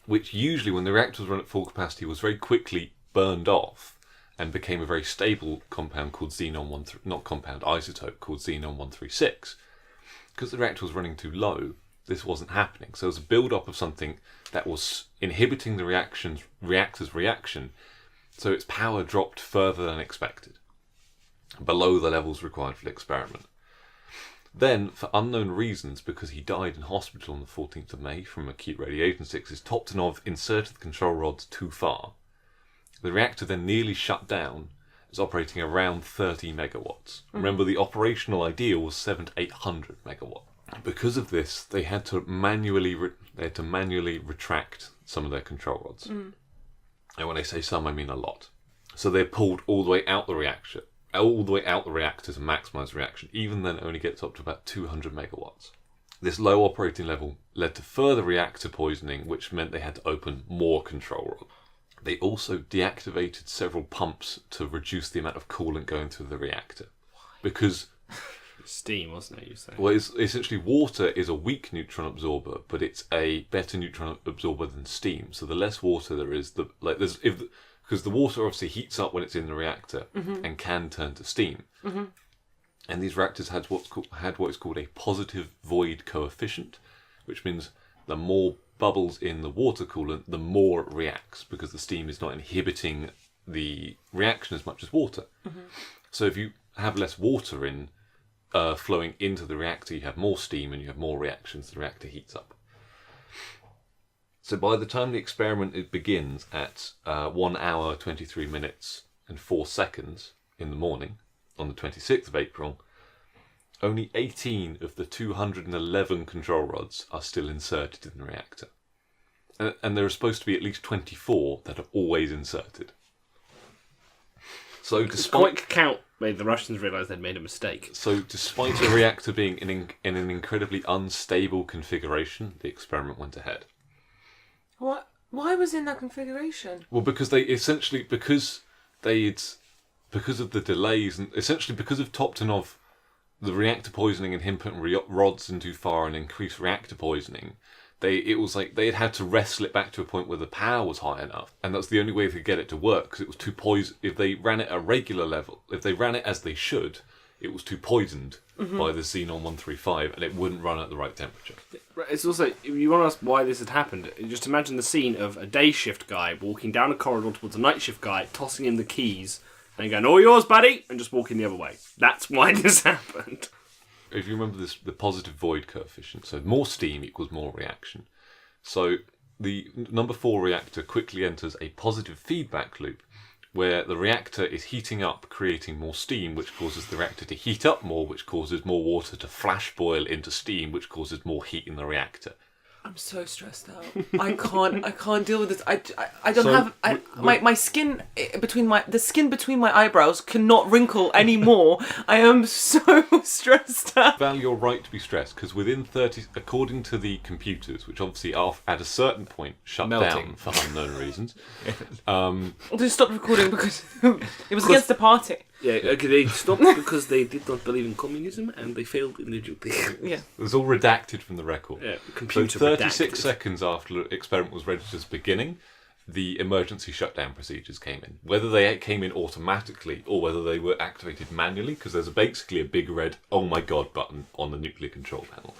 which usually, when the reactors run at full capacity, was very quickly burned off and became a very stable compound called isotope called xenon-136. Because the reactor was running too low, this wasn't happening. So there was a build-up of something that was inhibiting the reactor's reaction, so its power dropped further than expected, below the levels required for the experiment. Then, for unknown reasons, because he died in hospital on the 14th of May from acute radiation sickness, Toptonov inserted the control rods too far. The reactor then nearly shut down. It was operating around 30 megawatts. Remember, the operational ideal was 700 to 800 megawatt. Because of this, they had to manually retract some of their control rods. And when I say some, I mean a lot. So they pulled all the way out the reactor. All the way out the reactor to maximise reaction. Even then, it only gets up to about 200 megawatts. This low operating level led to further reactor poisoning, which meant they had to open more control rods. They also deactivated several pumps to reduce the amount of coolant going through the reactor. Because... Steam, wasn't it, you say? Well, essentially water is a weak neutron absorber, but it's a better neutron absorber than steam. So the less water there is, because the water obviously heats up when it's in the reactor and can turn to steam. Mm-hmm. And these reactors had what is called a positive void coefficient, which means the more bubbles in the water coolant, the more it reacts, because the steam is not inhibiting the reaction as much as water. Mm-hmm. So if you have less water in flowing into the reactor, you have more steam and you have more reactions, the reactor heats up. So by the time the experiment begins at 1 hour, 23 minutes and 4 seconds in the morning, on the 26th of April, only 18 of the 211 control rods are still inserted in the reactor. And there are supposed to be at least 24 that are always inserted. So despite... Quick count made the Russians realise they'd made a mistake. So despite the reactor being in an incredibly unstable configuration, the experiment went ahead. What? Why was in that configuration? Well, because because of the delays, and essentially because of Toptonov, the reactor poisoning and him putting rods in too far and increased reactor poisoning, it was like they had to wrestle it back to a point where the power was high enough, and that's the only way they could get it to work, because it was too poisoned. If they ran it at a regular level, if they ran it as they should, it was too poisoned by the xenon-135, and it wouldn't run at the right temperature. It's also, if you want to ask why this had happened, just imagine the scene of a day shift guy walking down a corridor towards a night shift guy, tossing him the keys, and going, "All yours, buddy," and just walking the other way. That's why this happened. If you remember this, the positive void coefficient, so more steam equals more reaction. So the number 4 reactor quickly enters a positive feedback loop, where the reactor is heating up, creating more steam, which causes the reactor to heat up more, which causes more water to flash boil into steam, which causes more heat in the reactor. I'm so stressed out. I can't deal with this. I don't So, have my skin the skin between my eyebrows cannot wrinkle anymore. I am so stressed out. Val, you're right to be stressed, because within 30, according to the computers, which obviously are at a certain point shut Melting. down for unknown reasons, They stopped recording because it was against the party. Yeah, okay, they stopped because they did not believe in communism and they failed in their duty. Yeah. it was all redacted from the record. Yeah, So computer 36 redacted. seconds after the experiment was registered as beginning, the emergency shutdown procedures came in. Whether they came in automatically or whether they were activated manually, because there's basically a big red "Oh my God" button on the nuclear control panel,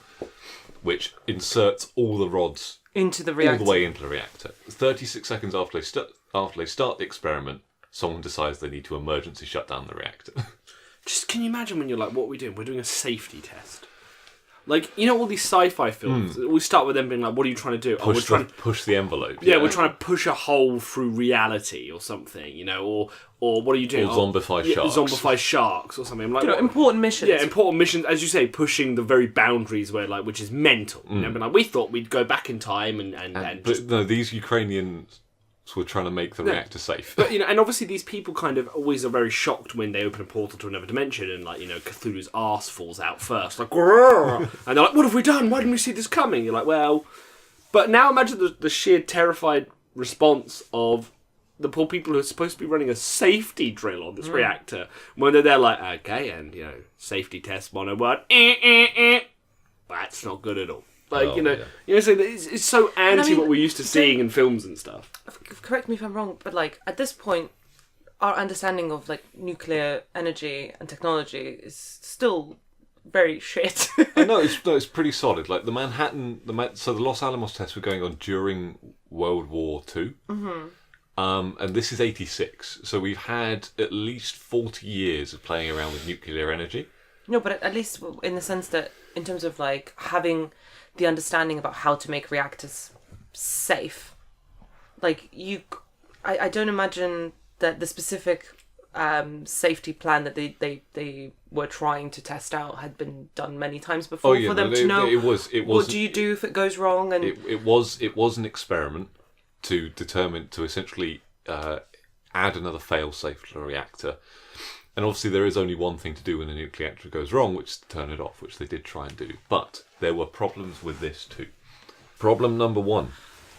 which inserts all the rods Into the all reactor. the way into the reactor. 36 seconds after they start the experiment, someone decides they need to emergency shut down the reactor. Just can you imagine when you're like, what are we doing? We're doing a safety test. Like, you know, all these sci-fi films, we start with them being like, what are you trying to do? We're trying to push the envelope. Yeah, we're trying to push a hole through reality or something, you know, or what are you doing? Or zombify sharks. Zombify sharks or something. I'm like, You know, what- important missions. Yeah, important missions, as you say, pushing the very boundaries where, like, which is mental. You know, but like we thought we'd go back in time and But just, no, these Ukrainians were trying to make the reactor safe. but you know, and obviously these people kind of always are very shocked when they open a portal to another dimension and, like, you know, Cthulhu's arse falls out first, like, "Grrr!" And they're like, what have we done? Why didn't we see this coming? You're like, well, but now imagine the sheer terrified response of the poor people who are supposed to be running a safety drill on this reactor when they're there like, okay, and, you know, safety test 101, that's not good at all. Like, Oh, you know, yeah. so it's so anti what we're used to seeing in films and stuff. Correct me if I'm wrong, but like at this point, our understanding of like nuclear energy and technology is still very shit. No, it's pretty solid. Like so the Los Alamos tests were going on during World War II. And this is 86. So we've had at least 40 years of playing around with nuclear energy. No, but at least in the sense that in terms of like having the understanding about how to make reactors safe, like I don't imagine that the specific safety plan that they were trying to test out had been done many times before for them to know it was what do you do if it goes wrong, and it was an experiment to essentially add another fail-safe to the reactor. And obviously there is only one thing to do when a nuclear reactor goes wrong, which is to turn it off, which they did try and do. But there were problems with this too. Problem number one.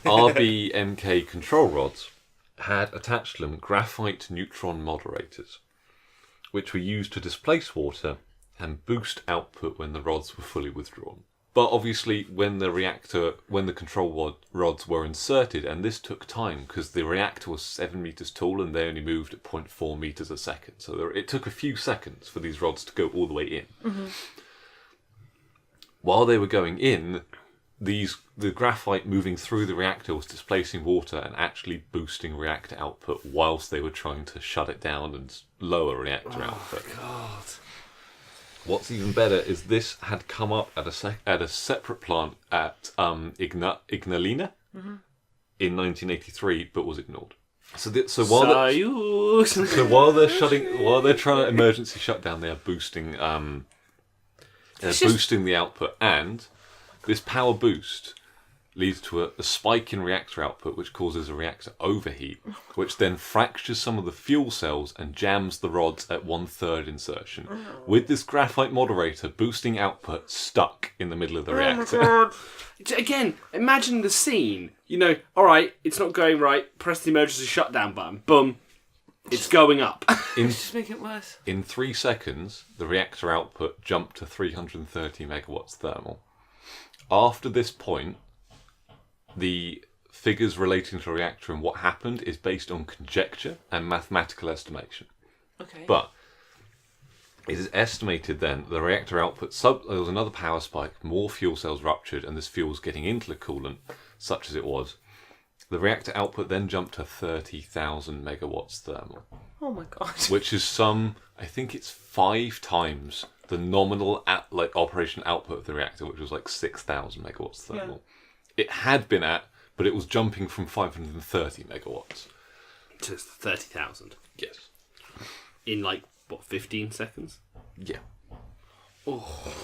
RBMK control rods had attached to them graphite neutron moderators, which were used to displace water and boost output when the rods were fully withdrawn. But obviously, when the control rods were inserted, and this took time because the reactor was 7 meters tall and they only moved at 0.4 meters a second. So it took a few seconds for these rods to go all the way in. Mm-hmm. While they were going in, the graphite moving through the reactor was displacing water and actually boosting reactor output whilst they were trying to shut it down and lower reactor output. God. What's even better is this had come up at a separate plant at Ignalina in 1983, but was ignored. So while they're trying to emergency shut down, they are boosting boosting the output, and this power boost leads to a spike in reactor output, which causes a reactor overheat, which then fractures some of the fuel cells and jams the rods at 1/3 insertion, with this graphite moderator boosting output stuck in the middle of the reactor. Again, imagine the scene. You know, all right, it's not going right. Press the emergency shutdown button. Boom. It's going up. just make it worse. In 3 seconds, the reactor output jumped to 330 megawatts thermal. After this point, the figures relating to the reactor and what happened is based on conjecture and mathematical estimation. Okay. But it is estimated then the reactor output, there was another power spike, more fuel cells ruptured, and this fuel was getting into the coolant, such as it was. The reactor output then jumped to 30,000 megawatts thermal. Oh my god. Which is I think it's 5 times the nominal operation output of the reactor, which was like 6,000 megawatts thermal. Yeah. It had been at, but it was jumping from 530 megawatts to 30,000. Yes. In 15 seconds? Yeah. Oh.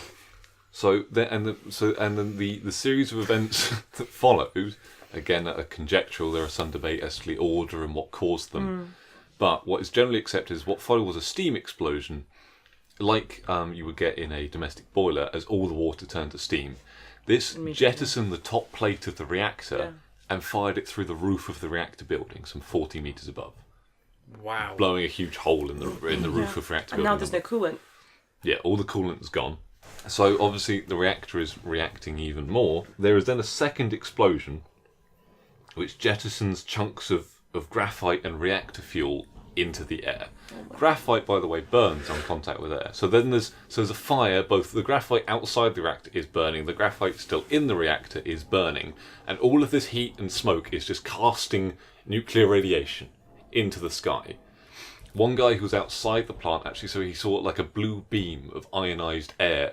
So then the series of events that followed, again, are conjectural. There are some debate as to the order and what caused them. But what is generally accepted is what followed was a steam explosion, like you would get in a domestic boiler, as all the water turned to steam. This jettisoned the top plate of the reactor and fired it through the roof of the reactor building, some 40 metres above. Wow. Blowing a huge hole in the roof of the reactor And building. now there's no coolant. Yeah, all the coolant is gone. So obviously the reactor is reacting even more. There is then a second explosion, which jettisons chunks of graphite and reactor fuel into the air. Graphite, by the way, burns on contact with air. So then there's a fire. Both the graphite outside the reactor is burning, the graphite still in the reactor is burning, and all of this heat and smoke is just casting nuclear radiation into the sky. One guy who was outside the plant actually, so he saw like a blue beam of ionized air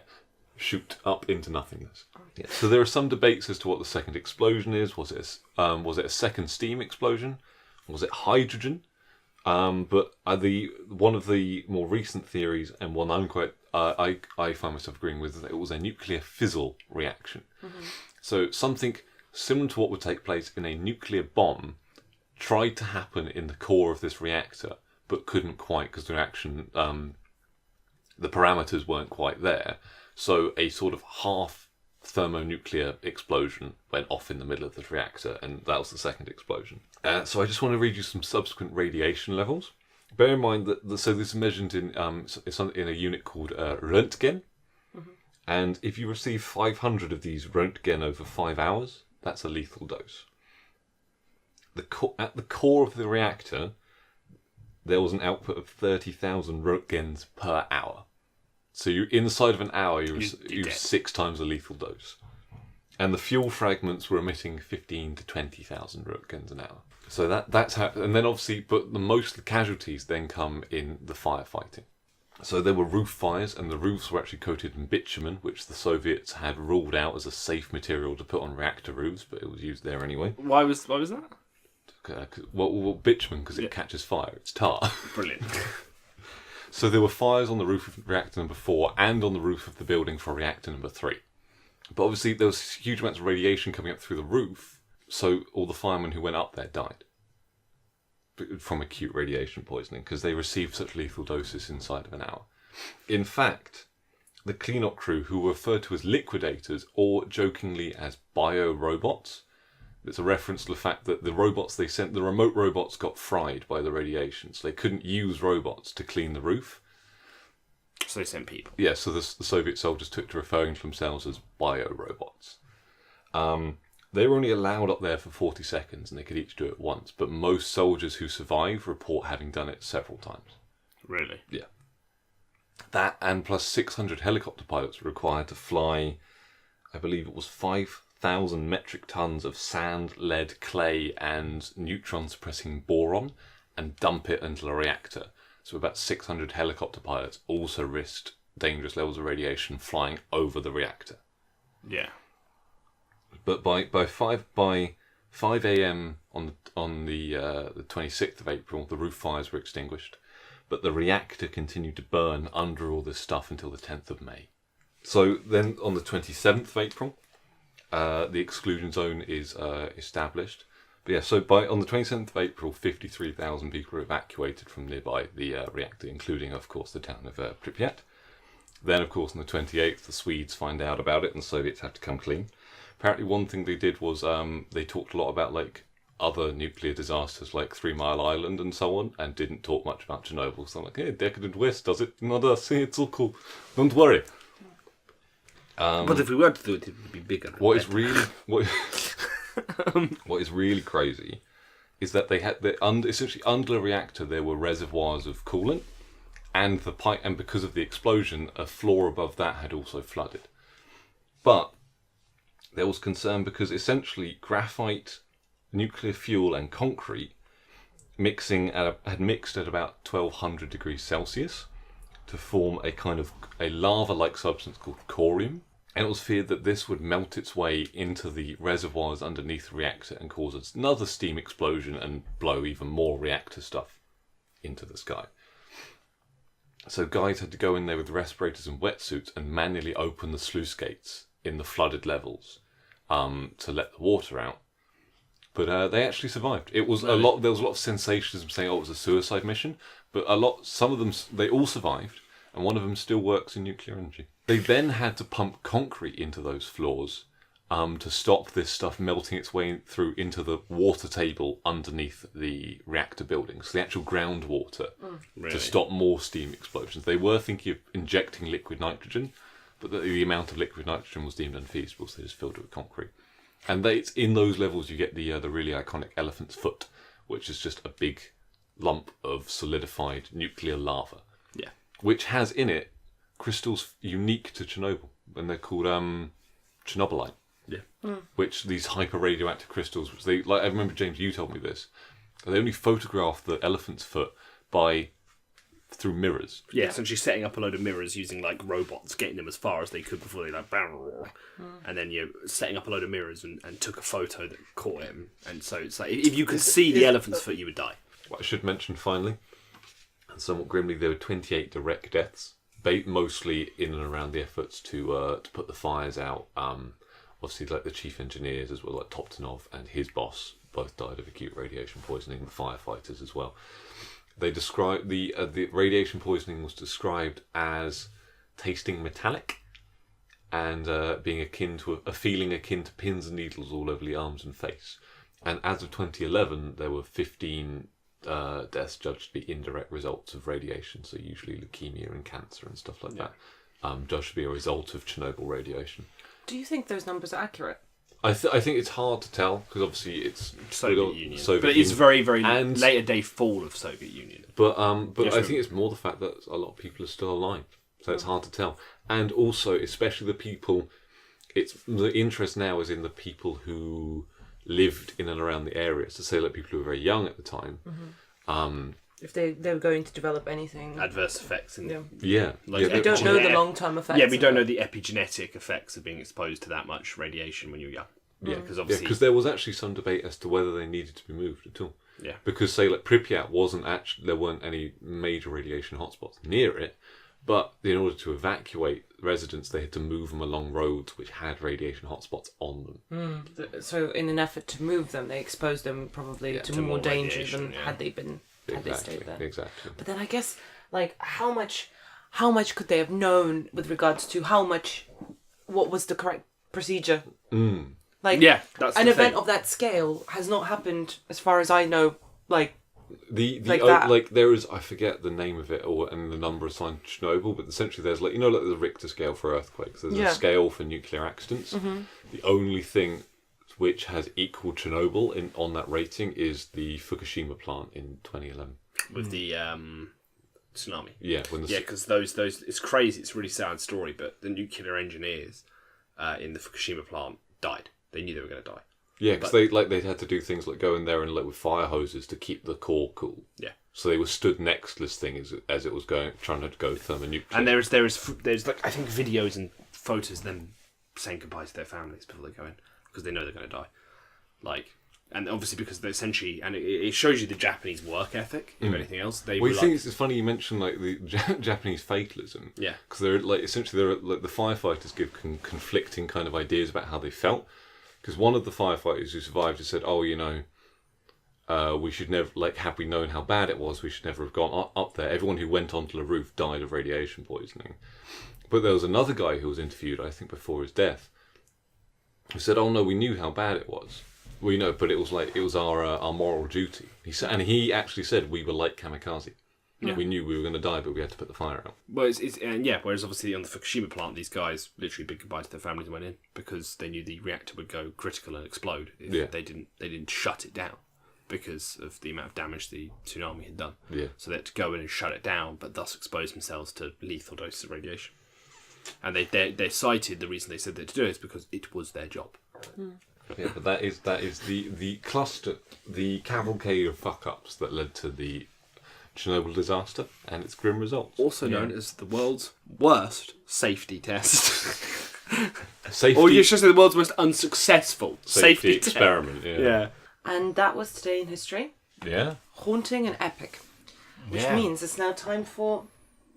shoot up into nothingness. Yeah. So there are some debates as to what the second explosion is. Was it a second steam explosion? Was it hydrogen? But one of the more recent theories, and one I find myself agreeing with, is that it was a nuclear fissile reaction. So something similar to what would take place in a nuclear bomb tried to happen in the core of this reactor, but couldn't quite because the reaction, the parameters weren't quite there. So a sort of half thermonuclear explosion went off in the middle of the reactor, and that was the second explosion. So I just want to read you some subsequent radiation levels. Bear in mind that so this is measured in a unit called Röntgen, and if you receive 500 of these Röntgen over 5 hours, that's a lethal dose. At the core of the reactor, there was an output of 30,000 Röntgens per hour. So inside of an hour, you use 6 times a lethal dose. And the fuel fragments were emitting 15 to 20,000 Röntgens an hour. So that's how, and then obviously, but most of the casualties then come in the firefighting. So there were roof fires, and the roofs were actually coated in bitumen, which the Soviets had ruled out as a safe material to put on reactor roofs, but it was used there anyway. Why was that? Well, bitumen, because it catches fire. It's tar. Brilliant. So there were fires on the roof of reactor number 4 and on the roof of the building for reactor number 3. But obviously there was huge amounts of radiation coming up through the roof, so all the firemen who went up there died from acute radiation poisoning because they received such lethal doses inside of an hour. In fact, the cleanup crew, who were referred to as liquidators or jokingly as bio-robots, it's a reference to the fact that the robots they sent, the remote robots, got fried by the radiation, so they couldn't use robots to clean the roof. So they sent people. Yeah, so the Soviet soldiers took to referring to themselves as bio-robots. They were only allowed up there for 40 seconds, and they could each do it once, but most soldiers who survived report having done it several times. Really? Yeah. That, and plus 600 helicopter pilots were required to fly, I believe it was 5,000 metric tons of sand, lead, clay, and neutron-suppressing boron, and dump it into the reactor. So about 600 helicopter pilots also risked dangerous levels of radiation flying over the reactor. Yeah. But by 5 a.m. on the 26th of April, the roof fires were extinguished, but the reactor continued to burn under all this stuff until the 10th of May. So then on the 27th of April, the exclusion zone is established. But yeah, so on the 27th of April, 53,000 people were evacuated from nearby the reactor, including, of course, the town of Pripyat. Then, of course, on the 28th, the Swedes find out about it, and the Soviets have to come clean. Apparently, one thing they did was they talked a lot about like other nuclear disasters, like 3 Mile Island and so on, and didn't talk much about Chernobyl. So I'm like, hey, Decadent West does it, not us. It's all cool. Don't worry. But if we were to do it, it would be bigger. What is really crazy is that they had essentially under the reactor there were reservoirs of coolant, and the pipe, and because of the explosion, a floor above that had also flooded. But there was concern because essentially graphite, nuclear fuel, and concrete had mixed at about 1200 degrees Celsius to form a kind of a lava-like substance called corium. And it was feared that this would melt its way into the reservoirs underneath the reactor and cause another steam explosion and blow even more reactor stuff into the sky. So guys had to go in there with respirators and wetsuits and manually open the sluice gates in the flooded levels to let the water out. But they actually survived. It was a lot. There was a lot of sensationalism saying, "Oh, it was a suicide mission," but some of them, they all survived, and one of them still works in nuclear energy. They then had to pump concrete into those floors to stop this stuff melting its way through into the water table underneath the reactor buildings, so the actual groundwater, to stop more steam explosions. They were thinking of injecting liquid nitrogen, but the amount of liquid nitrogen was deemed unfeasible, so they just filled it with concrete. And it's in those levels you get the really iconic elephant's foot, which is just a big lump of solidified nuclear lava. Yeah. Which has in it crystals unique to Chernobyl, and they're called Chernobylite. Yeah. Which these hyper radioactive crystals, which I remember, James, you told me this. They only photographed the elephant's foot through mirrors. Yeah, essentially setting up a load of mirrors using like robots, getting them as far as they could before they and then setting up a load of mirrors and took a photo that caught him. And so it's like if you could see the elephant's foot, you would die. What I should mention finally, and somewhat grimly, there were 28 direct deaths, mostly in and around the efforts to put the fires out. Obviously, like the chief engineers as well, like Toptonov and his boss, both died of acute radiation poisoning. The firefighters as well. They described the radiation poisoning was described as tasting metallic and being akin to a feeling akin to pins and needles all over the arms and face. And as of 2011, there were 15 deaths judged to be indirect results of radiation, so usually leukemia and cancer and stuff like that, judged to be a result of Chernobyl radiation. Do you think those numbers are accurate? I think it's hard to tell because obviously it's Soviet Union, but it is very, very later day fall of Soviet Union. But I think it's more the fact that a lot of people are still alive, so it's hard to tell. And also, especially the people, the interest now is in the people who lived in and around the area. So say like people who were very young at the time. If they were going to develop anything adverse effects in yeah. They don't know the long-term effects. Yeah, we don't know the epigenetic effects of being exposed to that much radiation when you're young. Yeah, because obviously there was actually some debate as to whether they needed to be moved at all. Yeah, because say like Pripyat there weren't any major radiation hotspots near it, but in order to evacuate residents, they had to move them along roads which had radiation hotspots on them. So in an effort to move them, they exposed them probably to more danger than had they been. Had they stayed there. Exactly. But then I guess, like, how much could they have known with regards to what was the correct procedure? Like, that's an event of that scale has not happened, as far as I know. Like there is, I forget the name of it and the number assigned to Chernobyl, but essentially there's like the Richter scale for earthquakes. There's a scale for nuclear accidents. The only thing which has equal Chernobyl on that rating is the Fukushima plant in 2011 with the tsunami. Yeah, because those it's crazy. It's a really sad story, but the nuclear engineers in the Fukushima plant died. They knew they were going to die. Yeah, because they had to do things like go in there and with fire hoses to keep the core cool. Yeah. So they were stood next to this thing as it was trying to go thermonuclear. And there's like I think videos and photos of them saying goodbye to their families before they go in. Because they know they're going to die, and obviously because they're essentially, and it shows you the Japanese work ethic. If anything else, I think it's funny you mentioned like the Japanese fatalism. Yeah, because they're the firefighters give conflicting kind of ideas about how they felt. Because one of the firefighters who survived just said, "Oh, we should never had we known how bad it was, we should never have gone up there. Everyone who went onto the roof died of radiation poisoning." But there was another guy who was interviewed, I think, before his death, who said, "Oh no, we knew how bad it was. We know, but it was our moral duty." He said, and he actually said we were like kamikaze. Yeah. We knew we were going to die, but we had to put the fire out. Well, whereas obviously on the Fukushima plant, these guys literally bid goodbye to their families and went in because they knew the reactor would go critical and explode if they didn't shut it down because of the amount of damage the tsunami had done. Yeah. So they had to go in and shut it down, but thus expose themselves to lethal doses of radiation. And they cited the reason they said that to do it is because it was their job. Yeah, but that is the cluster, the cavalcade of fuck ups that led to the Chernobyl disaster and its grim results. Also known as the world's worst safety test. Or you should say the world's most unsuccessful safety experiment. Yeah. And that was today in history. Yeah. Haunting and epic. Which means it's now time for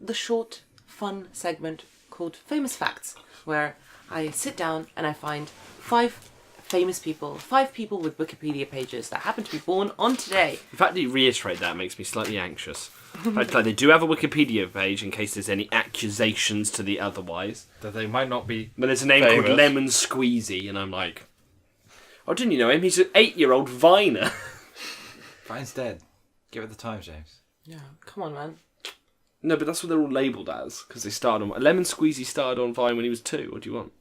the short, fun segment called Famous Facts, where I sit down and I find 5 famous people, 5 people with Wikipedia pages that happen to be born on today. The fact that you reiterate that makes me slightly anxious. Like they do have a Wikipedia page in case there's any accusations to the otherwise. That they might not be. But there's a name famous. called Lemon Squeezy, and I'm like, oh, didn't you know him? He's an 8-year-old viner. Vine's dead. Give it the time, James. Yeah, come on, man. No, but that's what they're all labelled as, because they started on... Lemon Squeezy started on Vine when he was 2. What do you want?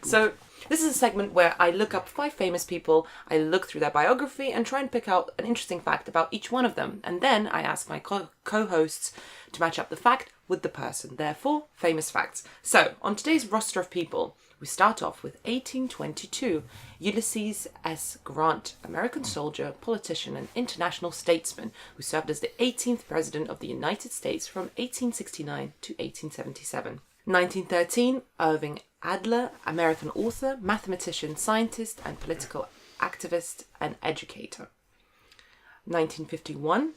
So, this is a segment where I look up 5 famous people, I look through their biography and try and pick out an interesting fact about each one of them. And then I ask my co-hosts to match up the fact with the person. Therefore, famous facts. So, on today's roster of people, we start off with 1822, Ulysses S. Grant, American soldier, politician and international statesman who served as the 18th President of the United States from 1869 to 1877. 1913, Irving Adler, American author, mathematician, scientist and political activist and educator. 1951,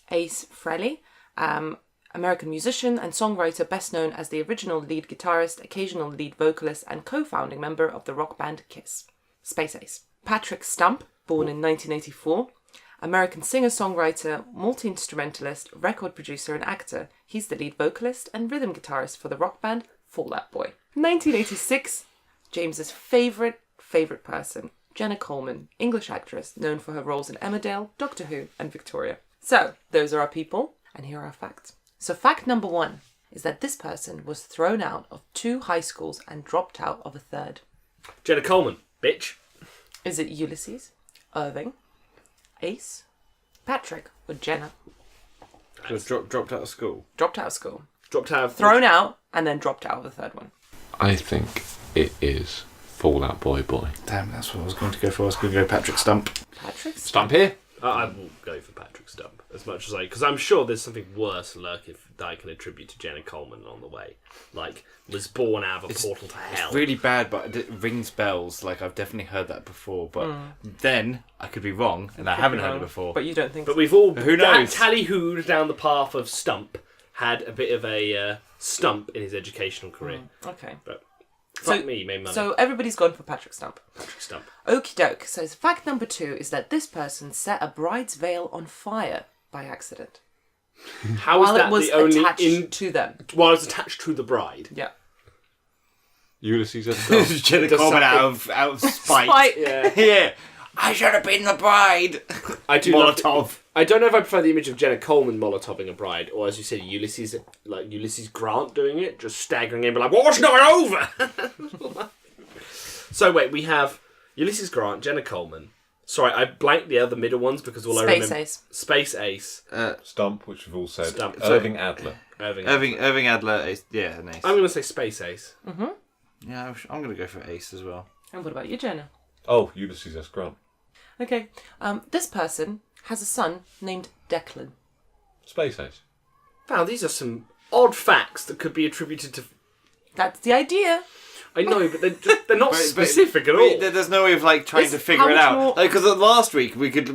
Ace Frehley, American musician and songwriter best known as the original lead guitarist, occasional lead vocalist and co-founding member of the rock band Kiss. Space Ace. Patrick Stump, born in 1984, American singer-songwriter, multi-instrumentalist, record producer and actor. He's the lead vocalist and rhythm guitarist for the rock band Fall Out Boy. 1986, James's favourite person, Jenna Coleman, English actress known for her roles in Emmerdale, Doctor Who and Victoria. So, those are our people, and here are our facts. So fact number 1 is that this person was thrown out of 2 high schools and dropped out of a 3rd. Jenna Coleman, bitch. Is it Ulysses, Irving, Ace, Patrick or Jenna? Dropped out of school. Dropped out of school. Dropped out of... Thrown out and then dropped out of the 3rd one. I think it is Fall Out Boy. Damn, that's what I was going to go for. I was going to go Patrick Stump. Patrick Stump here. I will go for Patrick Stump as much as because I'm sure there's something worse lurking that I can attribute to Jenna Coleman on the way. Like, was born out of a portal to hell. It's really bad, but it rings bells. Like, I've definitely heard that before, but then I could be wrong, and I haven't heard it before. But you don't think But so? we've all... Who knows? Tally-hooed down the path of Stump had a bit of a stump in his educational career. Okay. But So- fuck me, he made money. So everybody's gone for Patrick Stump. Patrick Stump. Okie doke. So fact number 2 is that this person set a bride's veil on fire by accident. How is While that it was the only... attached to them. While it was attached to the bride. Yeah. Ulysses S. Grant. Jenna Coleman out of spite. Spite. Yeah. Yeah. I should have been the bride. I do love Molotov. I don't know if I prefer the image of Jenna Coleman Molotoving a bride, or as you said, Ulysses Grant doing it, just staggering in, but like, what's not over? So wait, we have Ulysses Grant, Jenna Coleman. Sorry, I blanked the other middle ones because all I Space remember... Ace. Space Ace. Stump, which we've all said. Stump. Irving Adler. Irving Adler. Ace. Yeah, an ace. I'm going to say Space Ace. Yeah, I'm going to go for ace as well. And what about you, Jenna? Oh, Ulysses S. Grant. Okay. This person has a son named Declan. Space Ace. Wow, these are some odd facts that could be attributed to... That's the idea. I know, but they're not specific at all. There's no way of like trying This- to figure how it much out. more- Because last week we could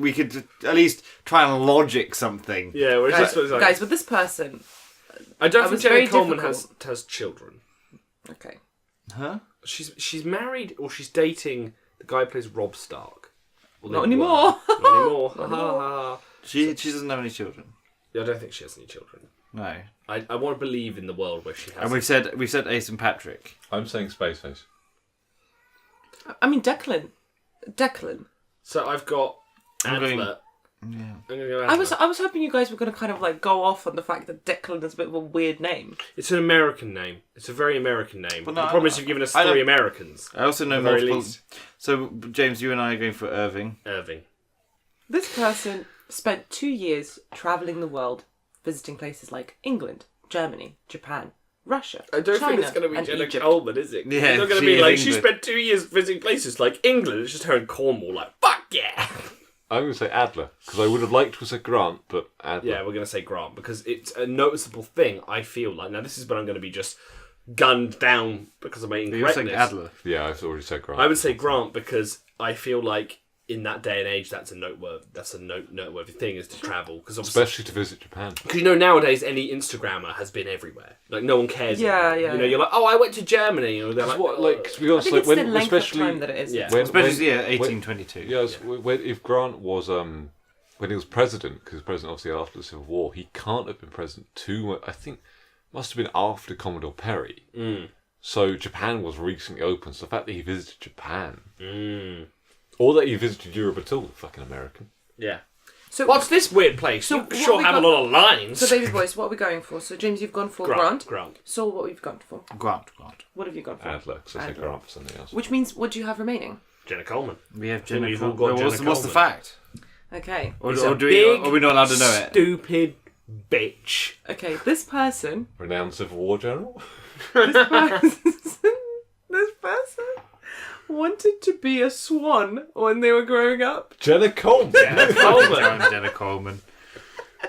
at least try and logic something. Yeah, we're Guys, just like... guys, with this person... I don't that think was Jenna very Coleman difficult. has children. Okay. Huh? She's married or she's dating the guy who plays Rob Stark. Well, Not they anymore. were. Not anymore. Ha, ha, ha. She doesn't have any children. Yeah, I don't think she has any children. No. I want to believe in the world where she has. And we've said Ace and Patrick. I'm saying Space Ace. I mean, Declan. So I've got I'm Adler. going- I'm going to go I Adler. was hoping you guys were going to kind of like go off on the fact that Declan is a bit of a weird name. It's an American name. It's a very American name. Well, The no, problem is you've given us I don't- 3 Americans. I also know At the very multiple. least. So James, you and I are going for Irving. Irving. This person spent 2 years travelling the world, visiting places like England, Germany, Japan, Russia, I don't China, think it's going to be and Jenna Egypt. Coleman, is it? Yeah, It's not going she to be is like she England. spent 2 years visiting places like England. It's just her in Cornwall. Like fuck yeah. I'm going to say Adler, because I would have liked to say Grant, but Adler. Yeah, we're going to say Grant because it's a noticeable thing. I feel like now this is when I'm going to be just gunned down because of my You're saying incorrectness. Adler. Yeah, I've already said Grant. I would say Grant because I feel like in that day and age, that's a noteworthy thing, is to travel, because especially to visit Japan. Because nowadays any Instagrammer has been everywhere. Like no one cares. Yeah, anymore. yeah. You're like, oh, I went to Germany, or they're like, What, like, to be honest, I think like it's when, the length especially of time that it is. Yeah. Especially 1822. Yes, if Grant was when he was president, because president obviously after the Civil War, he can't have been president too much. I think must have been after Commodore Perry. So Japan was recently open. So the fact that he visited Japan, or that he visited Europe at all, fucking American. Yeah. So What's this weird place? So You what sure we have a got- lot of lines. So, baby boys, what are we going for? So, James, you've gone for Grant. Grant. Saul, what have you gone for? Grant. What have you gone for? Adler, because I said Adler. Grant for something else. Which means, what do you have remaining? Jenna Coleman. We have Then Jenna we've all Coleman. got What's Jenna the Coleman. fact? Okay. Or He's are a we not allowed to know it? Stupid bitch. Okay, this person Renowned Civil War general. this person wanted to be a swan when they were growing up. Jenna Coleman. Jenna Coleman.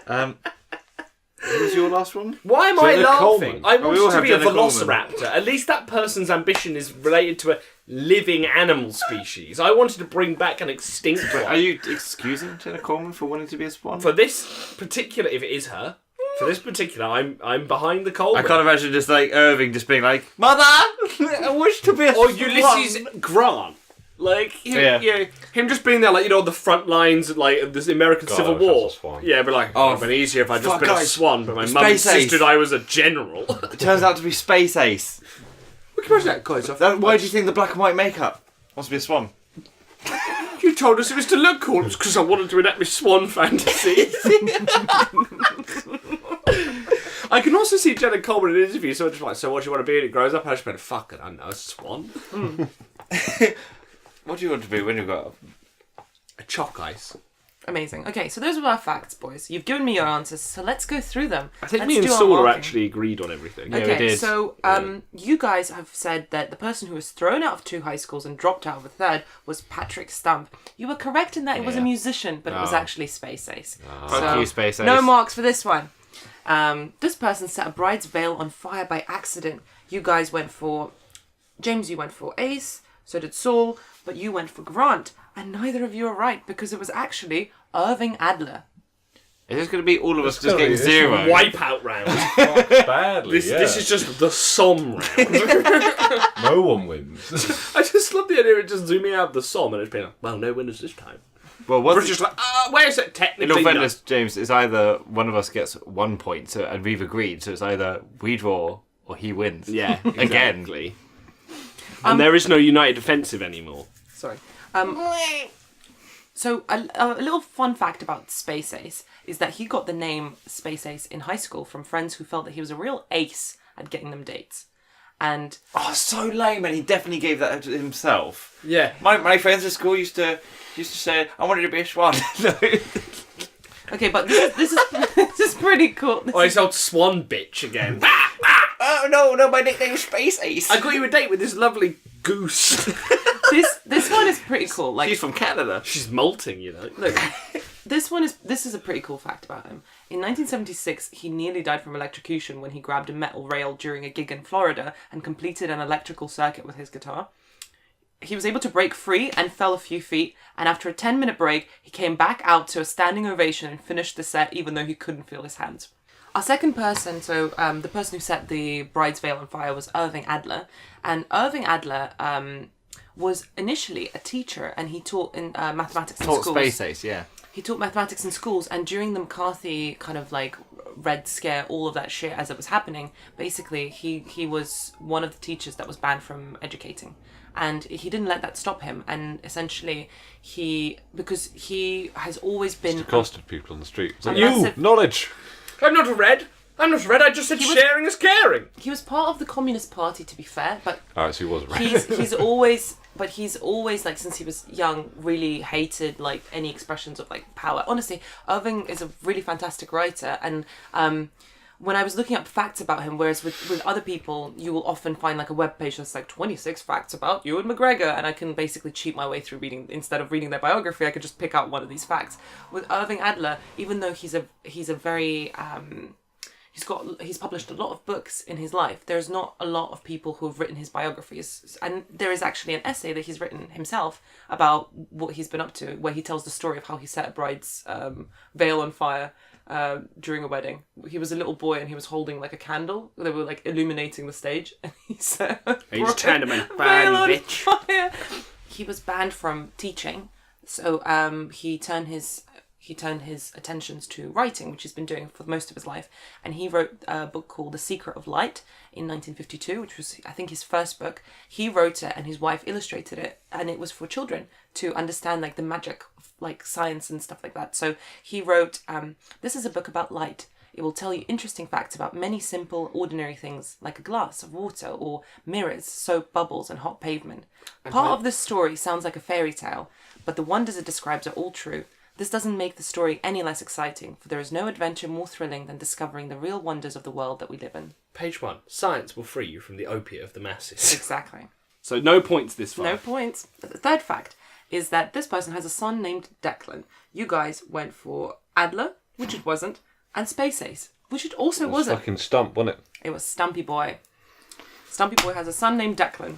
What was your last one? Why am I Jenna laughing? Coleman. I Oh, we wanted all to have be a Jenna Coleman. velociraptor. At least that person's ambition is related to a living animal species. I wanted to bring back an extinct one. Are you excusing Jenna Coleman for wanting to be a swan? For this particular, if it is her, for this particular, I'm behind the I Coleman. can't imagine just like Irving just being like, Mother, I wish to be a Or swan. Ulysses Grant. Like, him just being there, like, on the front lines of, like, this American God, Civil I wish I was War. a swan. Yeah, but like, Oh, it'd been easier if I'd just fuck, been a guys. swan, but my mum Space ace. insisted I was a general. It turns out to be Space Ace. Look at that, guys. Why do you think the black and white makeup wants to be a swan? You told us it was to look cool. It was because I wanted to enact my swan fantasy. I can also see Jenna Coleman in an interview. Someone just like, so what do you want to be when it grows up? I just went, fuck it, I don't know, a swan. What do you want to be when you grow up? A chalk ice. Amazing. Okay, so those were our facts, boys. You've given me your answers, so let's go through them. I think Let's me and do our Saul are marking. actually agreed on everything. Yeah, we Okay, did. so you guys have said that the person who was thrown out of 2 high schools and dropped out of a 3rd was Patrick Stump. You were correct in that it was a Yeah. musician, but it was Oh. actually Space Ace. Fuck you, Space Ace. No marks for this one. This person set a bride's veil on fire by accident. You guys went for... James, you went for Ace, so did Saul, but you went for Grant. And neither of you are right, because it was actually Irving Adler. Is this going to be all of us just gonna getting be- 0? Wipeout round. Badly, This is just the Somme round. No one wins. I just love the idea of just zooming out the Somme and it's being like, well, no winners this time. Well, We're what's just like, where's it in technically? all not? fairness, James, it's either one of us gets 1 point, so, and we've agreed, so it's either we draw or he wins. Yeah, Again. exactly. And there is no United Defensive anymore. Sorry. So a little fun fact about Space Ace is that he got the name Space Ace in high school from friends who felt that he was a real ace at getting them dates. And Oh, so lame, and he definitely gave that to himself. Yeah. My friends at school used to say, I wanted to be a swan. No. okay, but this is this is pretty cool. Oh, he's old swan bitch again. Oh, no, my nickname's Space Ace. I got you a date with this lovely goose. This one is pretty cool. Like She's from Canada. She's molting, you know. look, this is a pretty cool fact about him. In 1976, he nearly died from electrocution when he grabbed a metal rail during a gig in Florida and completed an electrical circuit with his guitar. He was able to break free and fell a few feet, and after a 10-minute break, he came back out to a standing ovation and finished the set even though he couldn't feel his hands. Our second person, so the person who set the bride's veil on fire was Irving Adler, and Irving Adler was initially a teacher, and he taught in mathematics in Taught schools. Space Ace, yeah. He taught mathematics in schools, and during the McCarthy kind of like Red Scare, all of that shit as it was happening, basically he was one of the teachers that was banned from educating. And he didn't let that stop him, and essentially because he has always been... Accosted people on the street. It's like, A you! massive- Knowledge! I'm not a red. I just said sharing is caring. He was part of the Communist Party, to be fair, but Alright, so he wasn't right. he's always like since he was young really hated like any expressions of like power. Honestly, Irving is a really fantastic writer, and when I was looking up facts about him, whereas with other people you will often find like a webpage that's like 26 facts about Ewan McGregor, and I can basically cheat my way through reading, instead of reading their biography I could just pick out one of these facts. With Irving Adler, even though he's a very he's published a lot of books in his life. There's not a lot of people who have written his biographies, and there is actually an essay that he's written himself about what he's been up to, where he tells the story of how he set a bride's veil on fire during a wedding. He was a little boy and he was holding like a candle. They were like illuminating the stage, and he set He just turned him in. Bang, bitch. Fire. He was banned from teaching, so he turned his attentions to writing, which he's been doing for most of his life. And he wrote a book called The Secret of Light in 1952, which was, I think, his first book. He wrote it and his wife illustrated it, and it was for children to understand like the magic of like science and stuff like that. So he wrote, this is a book about light. It will tell you interesting facts about many simple, ordinary things like a glass of water or mirrors, soap bubbles and hot pavement. Part of this story sounds like a fairy tale, but the wonders it describes are all true. This doesn't make the story any less exciting, for there is no adventure more thrilling than discovering the real wonders of the world that we live in. Page 1. Science will free you from the opiate of the masses. Exactly. So no points this far. No points. The third fact is that this person has a son named Declan. You guys went for Adler, which it wasn't, and Space Ace, which it also wasn't. Fucking Stump, wasn't it? It was Stumpy Boy. Stumpy Boy has a son named Declan.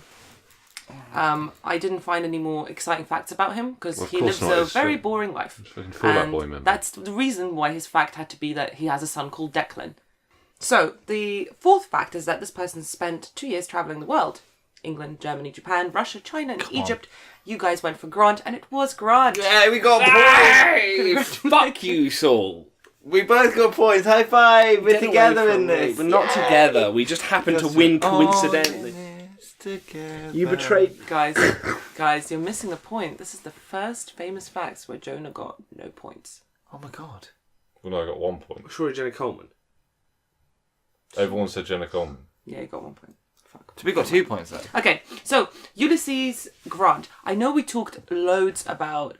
I didn't find any more exciting facts about him because he lives a very boring life. Fallout Boy, man. That's the reason why his fact had to be that he has a son called Declan. So the fourth fact is that this person spent 2 years travelling the world. England, Germany, Japan, Russia, China and Egypt. You guys went for Grant and it was Grant. Yeah, we got points. Fuck you, Saul. We both got points. High five. We're together in this. We're not together. We just happened to win coincidentally. Together. You betrayed. Guys, you're missing the point. This is the first famous facts where Jonah got no points. Oh my god. Well, no, I got 1 point. Surely Jenna Coleman. Everyone said Jenna Coleman. Yeah, you got 1 point. Fuck. So we got 2 points though. Okay, so Ulysses Grant. I know we talked loads about.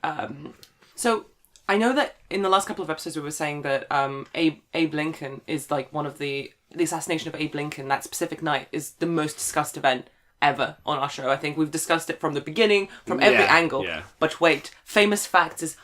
So I know that in the last couple of episodes we were saying that Abe Lincoln is like one of the assassination of Abe Lincoln. That specific night is the most discussed event ever on our show. I think we've discussed it from the beginning, from every angle. Yeah. But wait, famous facts is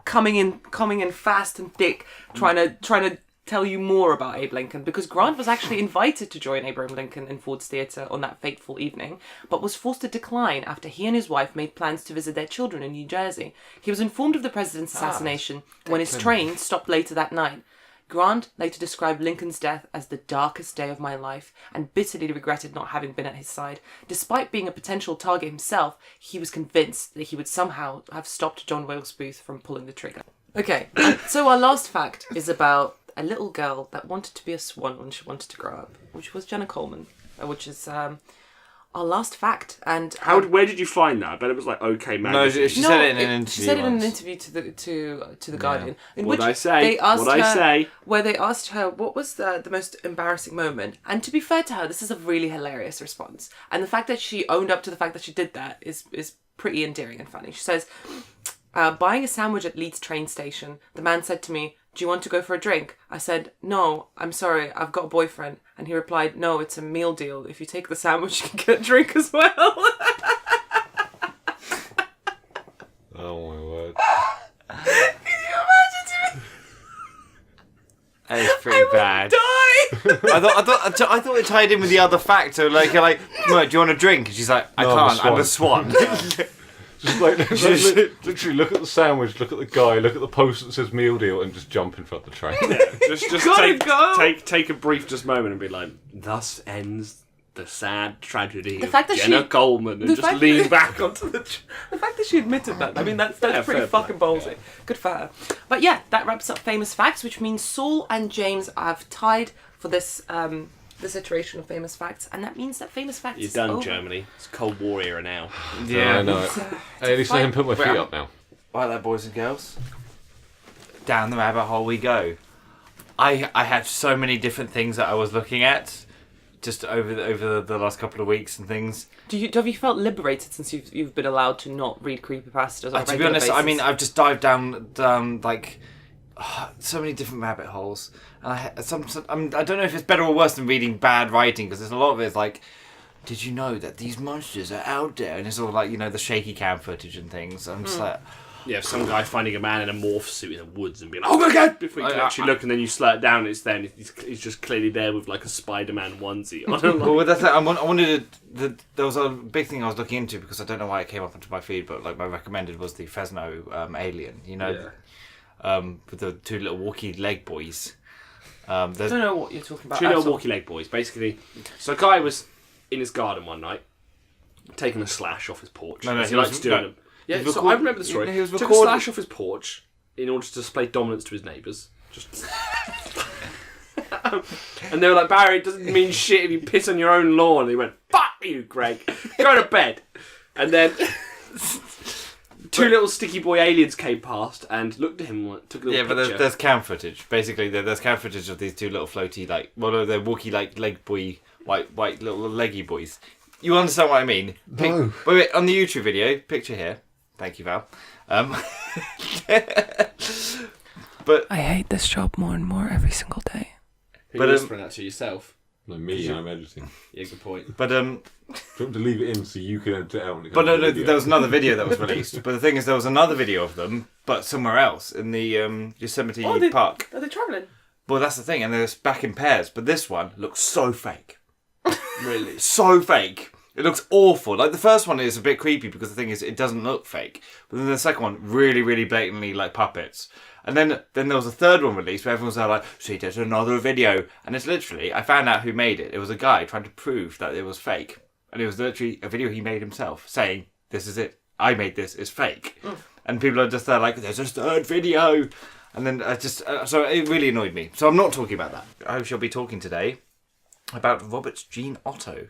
coming in fast and thick, trying to tell you more about Abe Lincoln, because Grant was actually invited to join Abraham Lincoln in Ford's Theatre on that fateful evening, but was forced to decline after he and his wife made plans to visit their children in New Jersey. He was informed of the president's assassination when his train stopped later that night. Grant later described Lincoln's death as the darkest day of my life and bitterly regretted not having been at his side. Despite being a potential target himself, he was convinced that he would somehow have stopped John Wilkes Booth from pulling the trigger. Okay, so our last fact is about a little girl that wanted to be a swan when she wanted to grow up, which was Jenna Coleman, which is our last fact. And where did you find that? I bet it was like OK Magazine. No, she said it in an interview. She said it in an once. interview to the Guardian. In What'd which I say? They asked What'd I her, say? Where they asked her what was the most embarrassing moment. And to be fair to her, this is a really hilarious response. And the fact that she owned up to the fact that she did that is pretty endearing and funny. She says, buying a sandwich at Leeds train station, the man said to me, "Do you want to go for a drink?" I said, "No, I'm sorry, I've got a boyfriend." And he replied, "No, it's a meal deal. If you take the sandwich, you can get a drink as well." Oh my word. Can you imagine? That is pretty bad. I thought it tied in with the other fact. So like, "No, do you want a drink?" And she's like, "I No, can't. I'm a swan." Just like literally look at the sandwich, look at the guy, look at the post that says meal deal, and just jump in front of the train. Just take a brief moment and be like, "Thus ends the sad tragedy of Jenna Coleman," and just lean back onto the. The fact that she admitted that, I mean, that's pretty fair fucking play. ballsy. Good for her. But yeah, that wraps up famous facts, which means Saul and James have tied for this iteration of famous facts, and that means that famous facts You're is done, over. Germany. It's Cold War era now. Yeah, I know it. Hey, at least I can put my feet up now. Right there, boys and girls. Down the rabbit hole we go. I had so many different things that I was looking at just over the last couple of weeks and things. Have you felt liberated since you've been allowed to not read creepypastas on a To be regular honest, basis? I mean, I've just dived down like so many different rabbit holes, and I don't know if it's better or worse than reading bad writing, because there's a lot of it is like, did you know that these monsters are out there? And it's all like, the shaky cam footage and things. I'm just like, some guy finding a man in a morph suit in the woods and being like, oh my god, before you can actually look, and then you slow it down and it's there, and he's just clearly there with like a Spider-Man onesie on. Well, that's it. I wanted there was a big thing I was looking into because I don't know why it came up into my feed, but like my recommended was the Fresno alien, with the two little walkie leg boys. I don't know what you're talking about. Two little walkie leg boys, basically. So a guy was in his garden one night, taking a slash off his porch. He likes doing them. Yeah, so I remember the story. He took a slash off his porch in order to display dominance to his neighbours. Just. And they were like, Barry, it doesn't mean shit if you piss on your own lawn. And he went, fuck you, Greg. Go to bed. And then two little sticky boy aliens came past and looked at him and took a little picture. But there's cam footage. Basically, there's cam footage of these two little floaty, they're walkie leg boy, white little leggy boys. You understand what I mean? No. Wait, on the YouTube video, picture here. Thank you, Val. But I hate this job more and more every single day. Who are you whispering that to yourself? No, me, I'm editing. Yeah, good point. But Do you want to leave it in so you can edit it out? When it But comes no, to the video? there was another video that was released. But the thing is, there was another video of them, but somewhere else in the Yosemite Park. Are they travelling? Well, that's the thing, and they're back in pairs. But this one looks so fake. Really, so fake. It looks awful. Like the first one is a bit creepy because the thing is, it doesn't look fake. But then the second one, really, really blatantly like puppets. And then there was a third one released where everyone was like, see, there's another video. And it's literally, I found out who made it. It was a guy trying to prove that it was fake. And it was literally a video he made himself saying, this is it. I made this. It's fake. And people are just there like, there's a third video. And then so it really annoyed me. So I'm not talking about that. I shall be talking today about Robert Jean Otto.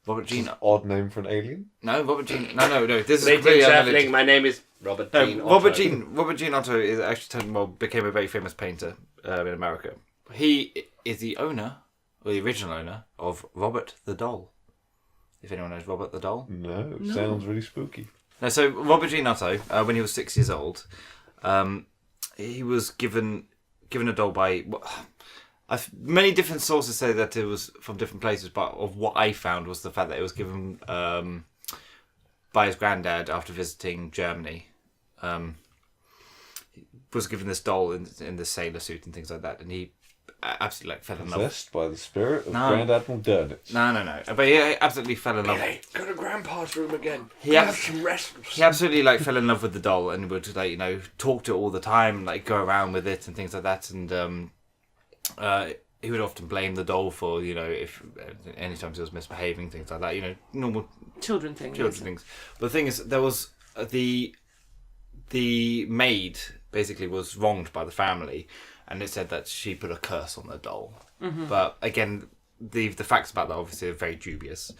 Robert Jean. Odd name for an alien? No, Robert Jean. No. This is Ladies and gentlemen, my name is Robert Jean Otto. Robert Jean Otto is actually became a very famous painter in America. He is the owner, or the original owner, of Robert the Doll. If anyone knows Robert the Doll. No, sounds really spooky. No, so Robert Jean Otto, when he was 6 years old, he was given a doll by. Many different sources say that it was from different places, but of what I found was the fact that it was given by his granddad after visiting Germany. He was given this doll in the sailor suit and things like that, and he absolutely fell in love. Possessed by the spirit of Grand Admiral Durnitz. No. But he absolutely fell in love. Hey, go to Grandpa's room again. He absolutely fell in love with the doll and would talk to it all the time, go around with it and things like that, and he would often blame the doll for if anytime he was misbehaving, things like that. Normal Children things. But the thing is, there was the maid basically was wronged by the family, and it said that she put a curse on the doll. Mm-hmm. But again, the facts about that obviously are very dubious.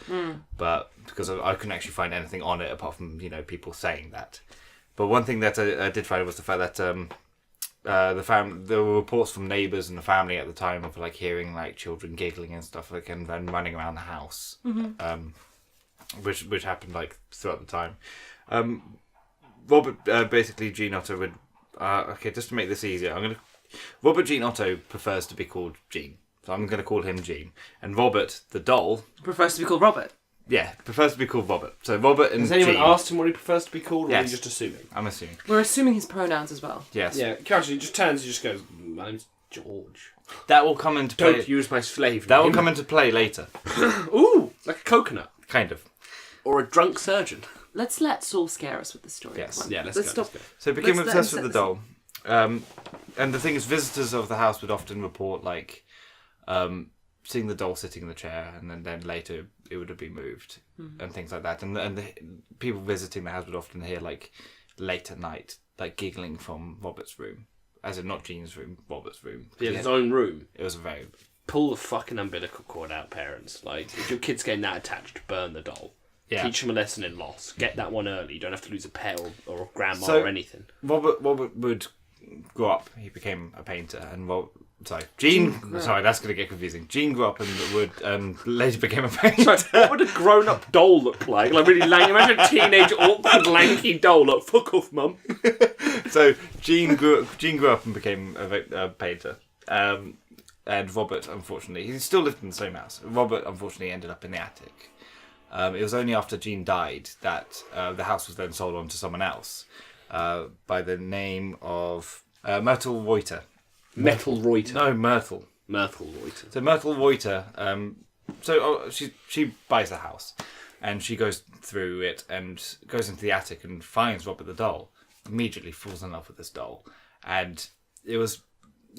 But because I couldn't actually find anything on it apart from people saying that. But one thing that I did find was the fact that there were reports from neighbours and the family at the time of hearing children giggling and stuff and then running around the house, which happened throughout the time. Robert basically Jean Otto would just to make this easier, Robert Jean Otto prefers to be called Jean, so I'm going to call him Jean, and Robert the doll prefers to be called Robert. Yeah, prefers to be called Robert. So Robert and Has anyone Jean. asked him what he prefers to be called, or are you Yes. just assuming? I'm assuming. We're assuming his pronouns as well. Yes. Yeah, casually, he just turns and just goes, my name's George. That will come into play. Don't use my slave That will name. come into play later. Ooh, like a coconut. Kind of. Or a drunk surgeon. Let's let Saul scare us with the story. Yes. Come on. Yeah, let's go. stop. So he became Let's let obsessed him with set the doll. And the thing is, visitors of the house would often report seeing the doll sitting in the chair, and then later it would have been moved and things like that. And the people visiting the house would often hear late at night giggling from Robert's room, as in not Jean's room, Robert's room. He had his own room. It was a very Pull the fucking umbilical cord out, parents. If your kid's getting that attached, burn the doll. Yeah. Teach them a lesson in loss. Get that one early. You don't have to lose a pet or a grandma So- or anything. Robert would grow up. He became a painter, and Jean. Sorry, that's going to get confusing. Jean grew up and would later became a painter. What would a grown-up doll look like? Really lanky. Imagine a teenage, awkward, lanky doll. Fuck off, mum. So Jean grew up and became a painter. And Robert, unfortunately, he still lived in the same house. Robert, unfortunately, ended up in the attic. It was only after Jean died that the house was then sold on to someone else. by the name of Myrtle Reuter. Metal Reuter. No, Myrtle. Myrtle Reuter. So Myrtle Reuter, she buys the house, and she goes through it and goes into the attic and finds Robert the doll. Immediately falls in love with this doll, and it was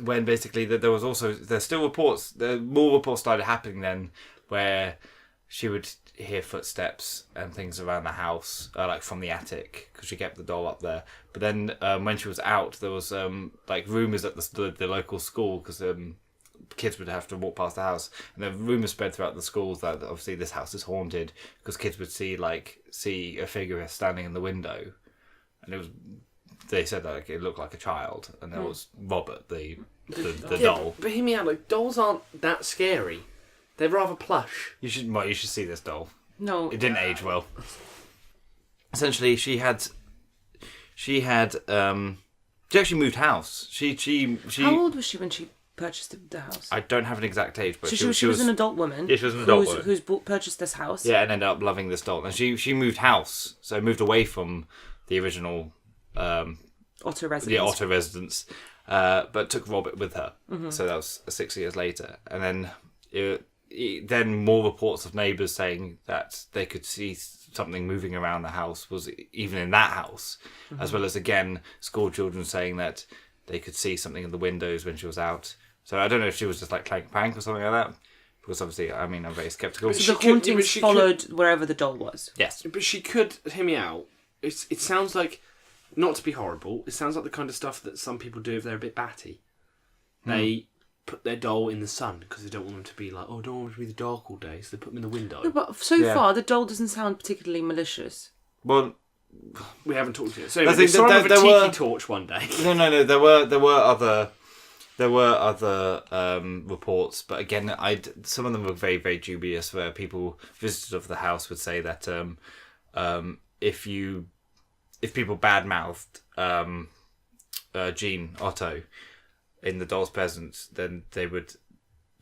when basically there's still reports. More reports started happening then, where she would hear footsteps and things around the house, like from the attic, because she kept the doll up there. But then when she was out, there was like rumours at the local school, because kids would have to walk past the house, and the rumours spread throughout the schools that obviously this house is haunted, because kids would see a figure standing in the window, and they said that it looked like a child, and there was Robert the doll. But hear me out, like, dolls aren't that scary. They're rather plush. You should see this doll. No, It didn't age well. Essentially, she actually moved house. She How old was she when she purchased the house? I don't have an exact age, but So she was an adult woman. Yeah, she was an adult woman. Who's purchased this house. Yeah, and ended up loving this doll. And she moved house, so moved away from the original Otto residence. the Otto residence, but took Robert with her. Mm-hmm. So that was 6 years later, and then then more reports of neighbours saying that they could see something moving around the house was even in that house, as well as again school children saying that they could see something in the windows when she was out. So I don't know if she was just like playing prank or something like that, because obviously, I mean, I'm very sceptical. So the hauntings followed wherever the doll was. Yes, but she could hear me out. It sounds like, not to be horrible, it sounds like the kind of stuff that some people do if they're a bit batty. They put their doll in the sun because they don't want them to be like, oh, I don't want them to be in the dark all day, so they put them in the window. No, but so far, the doll doesn't sound particularly malicious. Well, we haven't talked yet. So I think saw him with a tiki were torch one day. No. There were other reports, but again, some of them were very, very dubious. Where visitors of the house would say that if people badmouthed Jean Otto in the doll's presence, then they would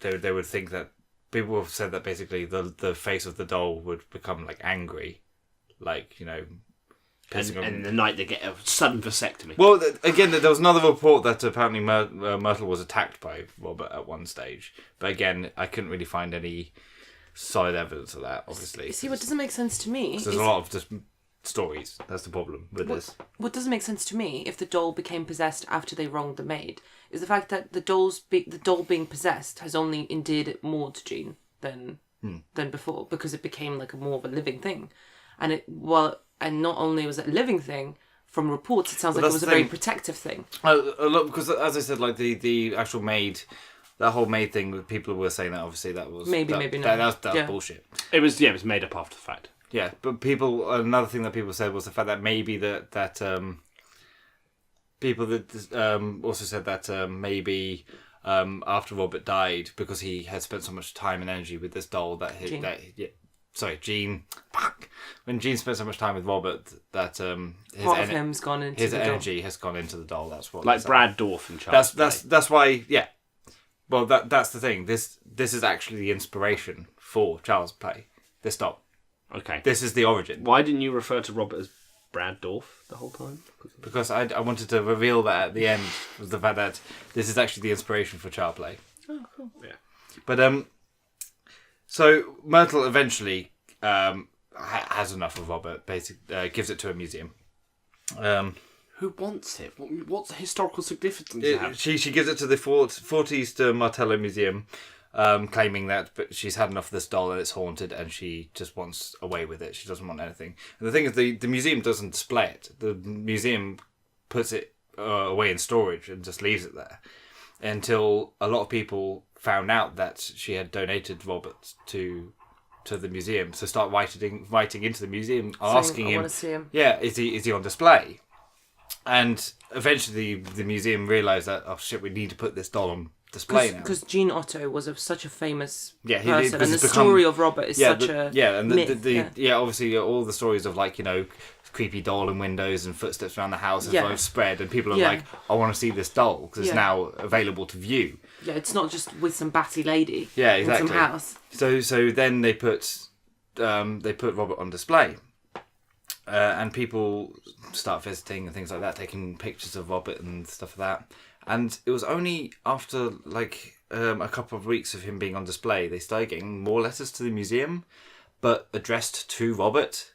think that people have said that basically the face of the doll would become like angry, like, you know. And in the night they get a sudden vasectomy. Well, again, there was another report that apparently Myrtle was attacked by Robert at one stage. But again, I couldn't really find any solid evidence of that, obviously. See, what doesn't make sense to me... There's a lot of just stories. That's the problem with this. What doesn't make sense to me, if the doll became possessed after they wronged the maid, is the fact that the doll being possessed has only endeared it more to Jean than before, because it became like more of a living thing. And and not only was it a living thing, from reports it sounds like it was a very protective thing. A lot, because as I said, like the actual maid, that whole maid thing, people were saying that obviously that was maybe not. That was bullshit. It was made up after the fact. Yeah, but another thing that people said was the fact that maybe people that also said that maybe after Robert died, because he had spent so much time and energy with this doll Jean. When Jean spent so much time with Robert, that his energy has gone into the doll. That's what, like Brad Dourif and Charles. That's why. Yeah. Well, that's the thing. This is actually the inspiration for Charles' play. This doll. Okay. This is the origin. Why didn't you refer to Robert as Brad Dourif the whole time? Because I wanted to reveal that at the end, was the fact that this is actually the inspiration for Charles' play. Oh, cool. Yeah. But so Myrtle eventually has enough of Robert. Basically, gives it to a museum. Who wants it? What's the historical significance it have? She gives it to the Fortiste Martello Museum, claiming that she's had enough of this doll and it's haunted, and she just wants away with it. She doesn't want anything. And the thing is, the museum doesn't display it. The museum puts it away in storage and just leaves it there until a lot of people found out that she had donated Robert to the museum. So start writing into the museum, asking him, I want to see him. Yeah, is he on display? And eventually the museum realised that, oh shit, we need to put this doll on display now. Because Jean Otto was such a famous person, and the become, story of Robert is such a myth. Obviously all the stories of, like, you know, creepy doll in windows and footsteps around the house have spread, and people are like, I want to see this doll because it's now available to view. Yeah, it's not just with some batty lady. Yeah, exactly. In some house. So then they put Robert on display. and people start visiting and things like that, taking pictures of Robert and stuff like that. And it was only after like a couple of weeks of him being on display, they started getting more letters to the museum, but addressed to Robert.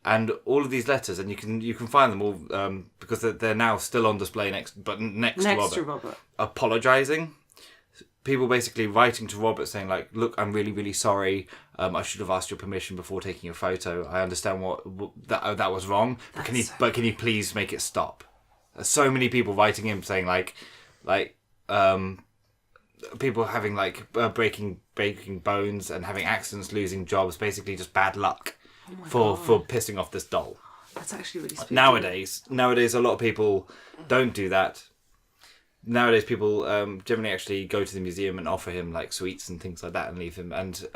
And all of these letters, and you can find them all because they're now still on display next to Robert. Apologising. People basically writing to Robert saying like, "Look, I'm really, really sorry. I should have asked your permission before taking a photo. I understand that was wrong, but can you please make it stop?" There's so many people writing him saying like people having like breaking bones and having accidents, losing jobs, basically just bad luck for pissing off this doll. That's actually really spooky. Nowadays, a lot of people don't do that. Nowadays, people generally actually go to the museum and offer him like sweets and things like that, and leave him and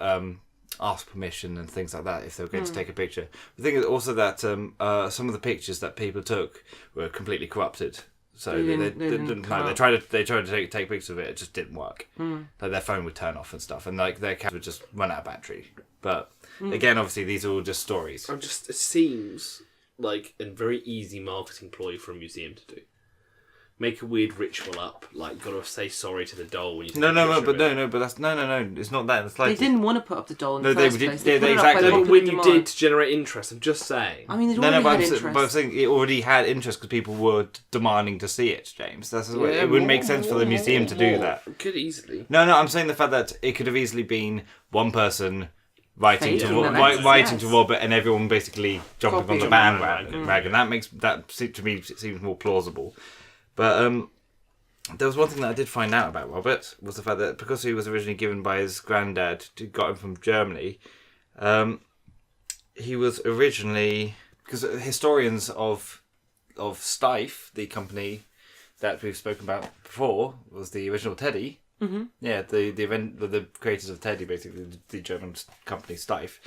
ask permission and things like that if they're going to take a picture. The thing is also that some of the pictures that people took were completely corrupted. So they tried to take pictures of it. It just didn't work. Like their phone would turn off and stuff, and like their camera would just run out of battery. But again, obviously, these are all just stories. It seems like a very easy marketing ploy for a museum to do. Make a weird ritual up, like gotta say sorry to the doll when you. But that's no. It's not that. It's like they didn't want to put up the doll in the first place. They exactly. But when you did to generate interest, I'm just saying. I mean, it already had interest. But I'm saying it already had interest because people were demanding to see it, James. It wouldn't make sense for the museum to do that. It could easily. No, I'm saying the fact that it could have easily been one person writing to Robert and everyone basically jumping on the bandwagon. That to me seems more plausible. But there was one thing that I did find out about Robert, was the fact that because he was originally given by his granddad, who got him from Germany, he was originally... Because historians of Steiff, the company that we've spoken about before, was the original Teddy. Mm-hmm. Yeah, the creators of Teddy, basically, the German company Steiff.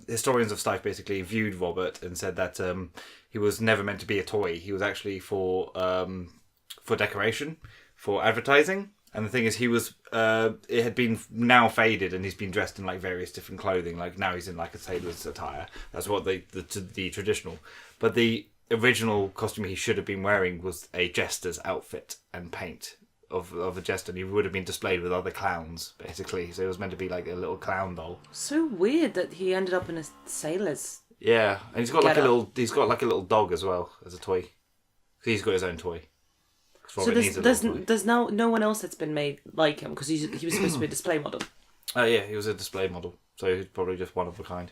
Historians of Steiff basically viewed Robert and said that he was never meant to be a toy. He was actually for decoration, for advertising. And the thing is, he was it had been now faded, and he's been dressed in like various different clothing. Like now he's in like a sailor's attire. That's what the traditional. But the original costume he should have been wearing was a jester's outfit and paint of a jester, and he would have been displayed with other clowns, basically. So it was meant to be like a little clown doll. So weird that he ended up in a sailor's. Yeah, and he's got like a little dog as well as a toy. He's got his own toy. So there's now no one else that's been made like him, because he was supposed to be a display model. Oh yeah, he was a display model, so he's probably just one of a kind.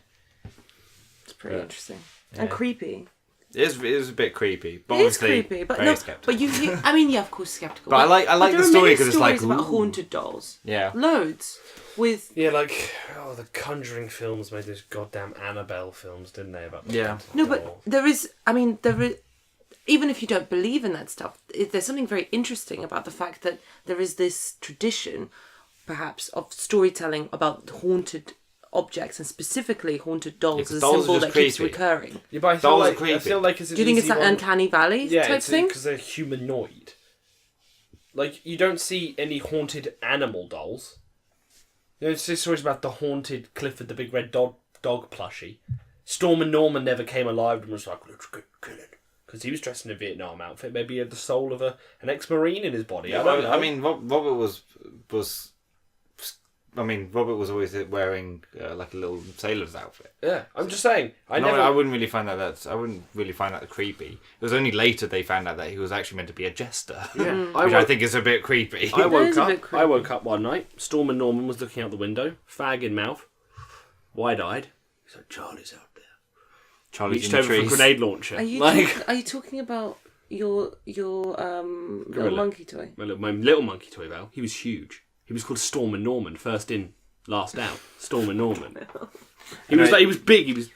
It's pretty interesting and creepy. It is a bit creepy, but it is creepy, but no. Skeptical. But you, I mean, yeah, of course, skeptical. But I like the story because it's like about haunted dolls. Yeah, loads with like the Conjuring films made those goddamn Annabelle films, didn't they? About the no, but there is. I mean, there is. Even if you don't believe in that stuff, there's something very interesting about the fact that there is this tradition, perhaps, of storytelling about haunted objects, and specifically haunted dolls as a symbol that keeps recurring. Yeah, but I feel like it's do you think it's that uncanny valley type thing? Because they're humanoid. Like, you don't see any haunted animal dolls. You don't see stories about the haunted Clifford the Big Red Dog plushie. Storm and Norman never came alive and was like, let's kill it. Because he was dressed in a Vietnam outfit. Maybe he had the soul of an ex-Marine in his body. Yeah, I don't know. I mean, Robert was always wearing like a little sailor's outfit. Yeah, I'm just saying. I wouldn't really find that creepy. It was only later they found out that he was actually meant to be a jester. Yeah, I think is a bit creepy. I woke up one night. Storm and Norman was looking out the window, fag in mouth, wide-eyed. He's like, Charlie's out there. Charlie's reached over for a grenade launcher. Are you talking about your little monkey toy? My little monkey toy, Val. He was huge. He was called Storm and Norman. First in, last out. Storm and Norman. He was big. He was.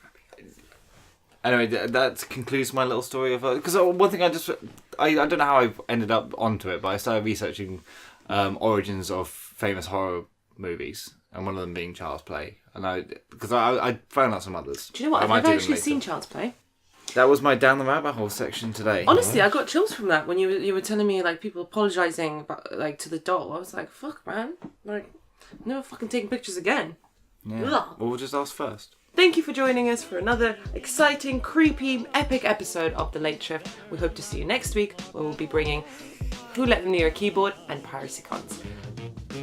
Anyway, that concludes my little story of because one thing I don't know how I ended up onto it, but I started researching origins of famous horror movies, and one of them being Child's Play. And I found out some others. Do you know what? I've never actually seen Child's Play. That was my down the rabbit hole section today. Honestly, I got chills from that when you were telling me like people apologising about like to the doll. I was like, fuck, man, like never fucking taking pictures again. Yeah. Well, we'll just ask first. Thank you for joining us for another exciting, creepy, epic episode of The Late Shift. We hope to see you next week, where we'll be bringing Who Let Them Near a Keyboard and Piracy Cons.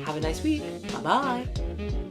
Have a nice week. Bye-bye.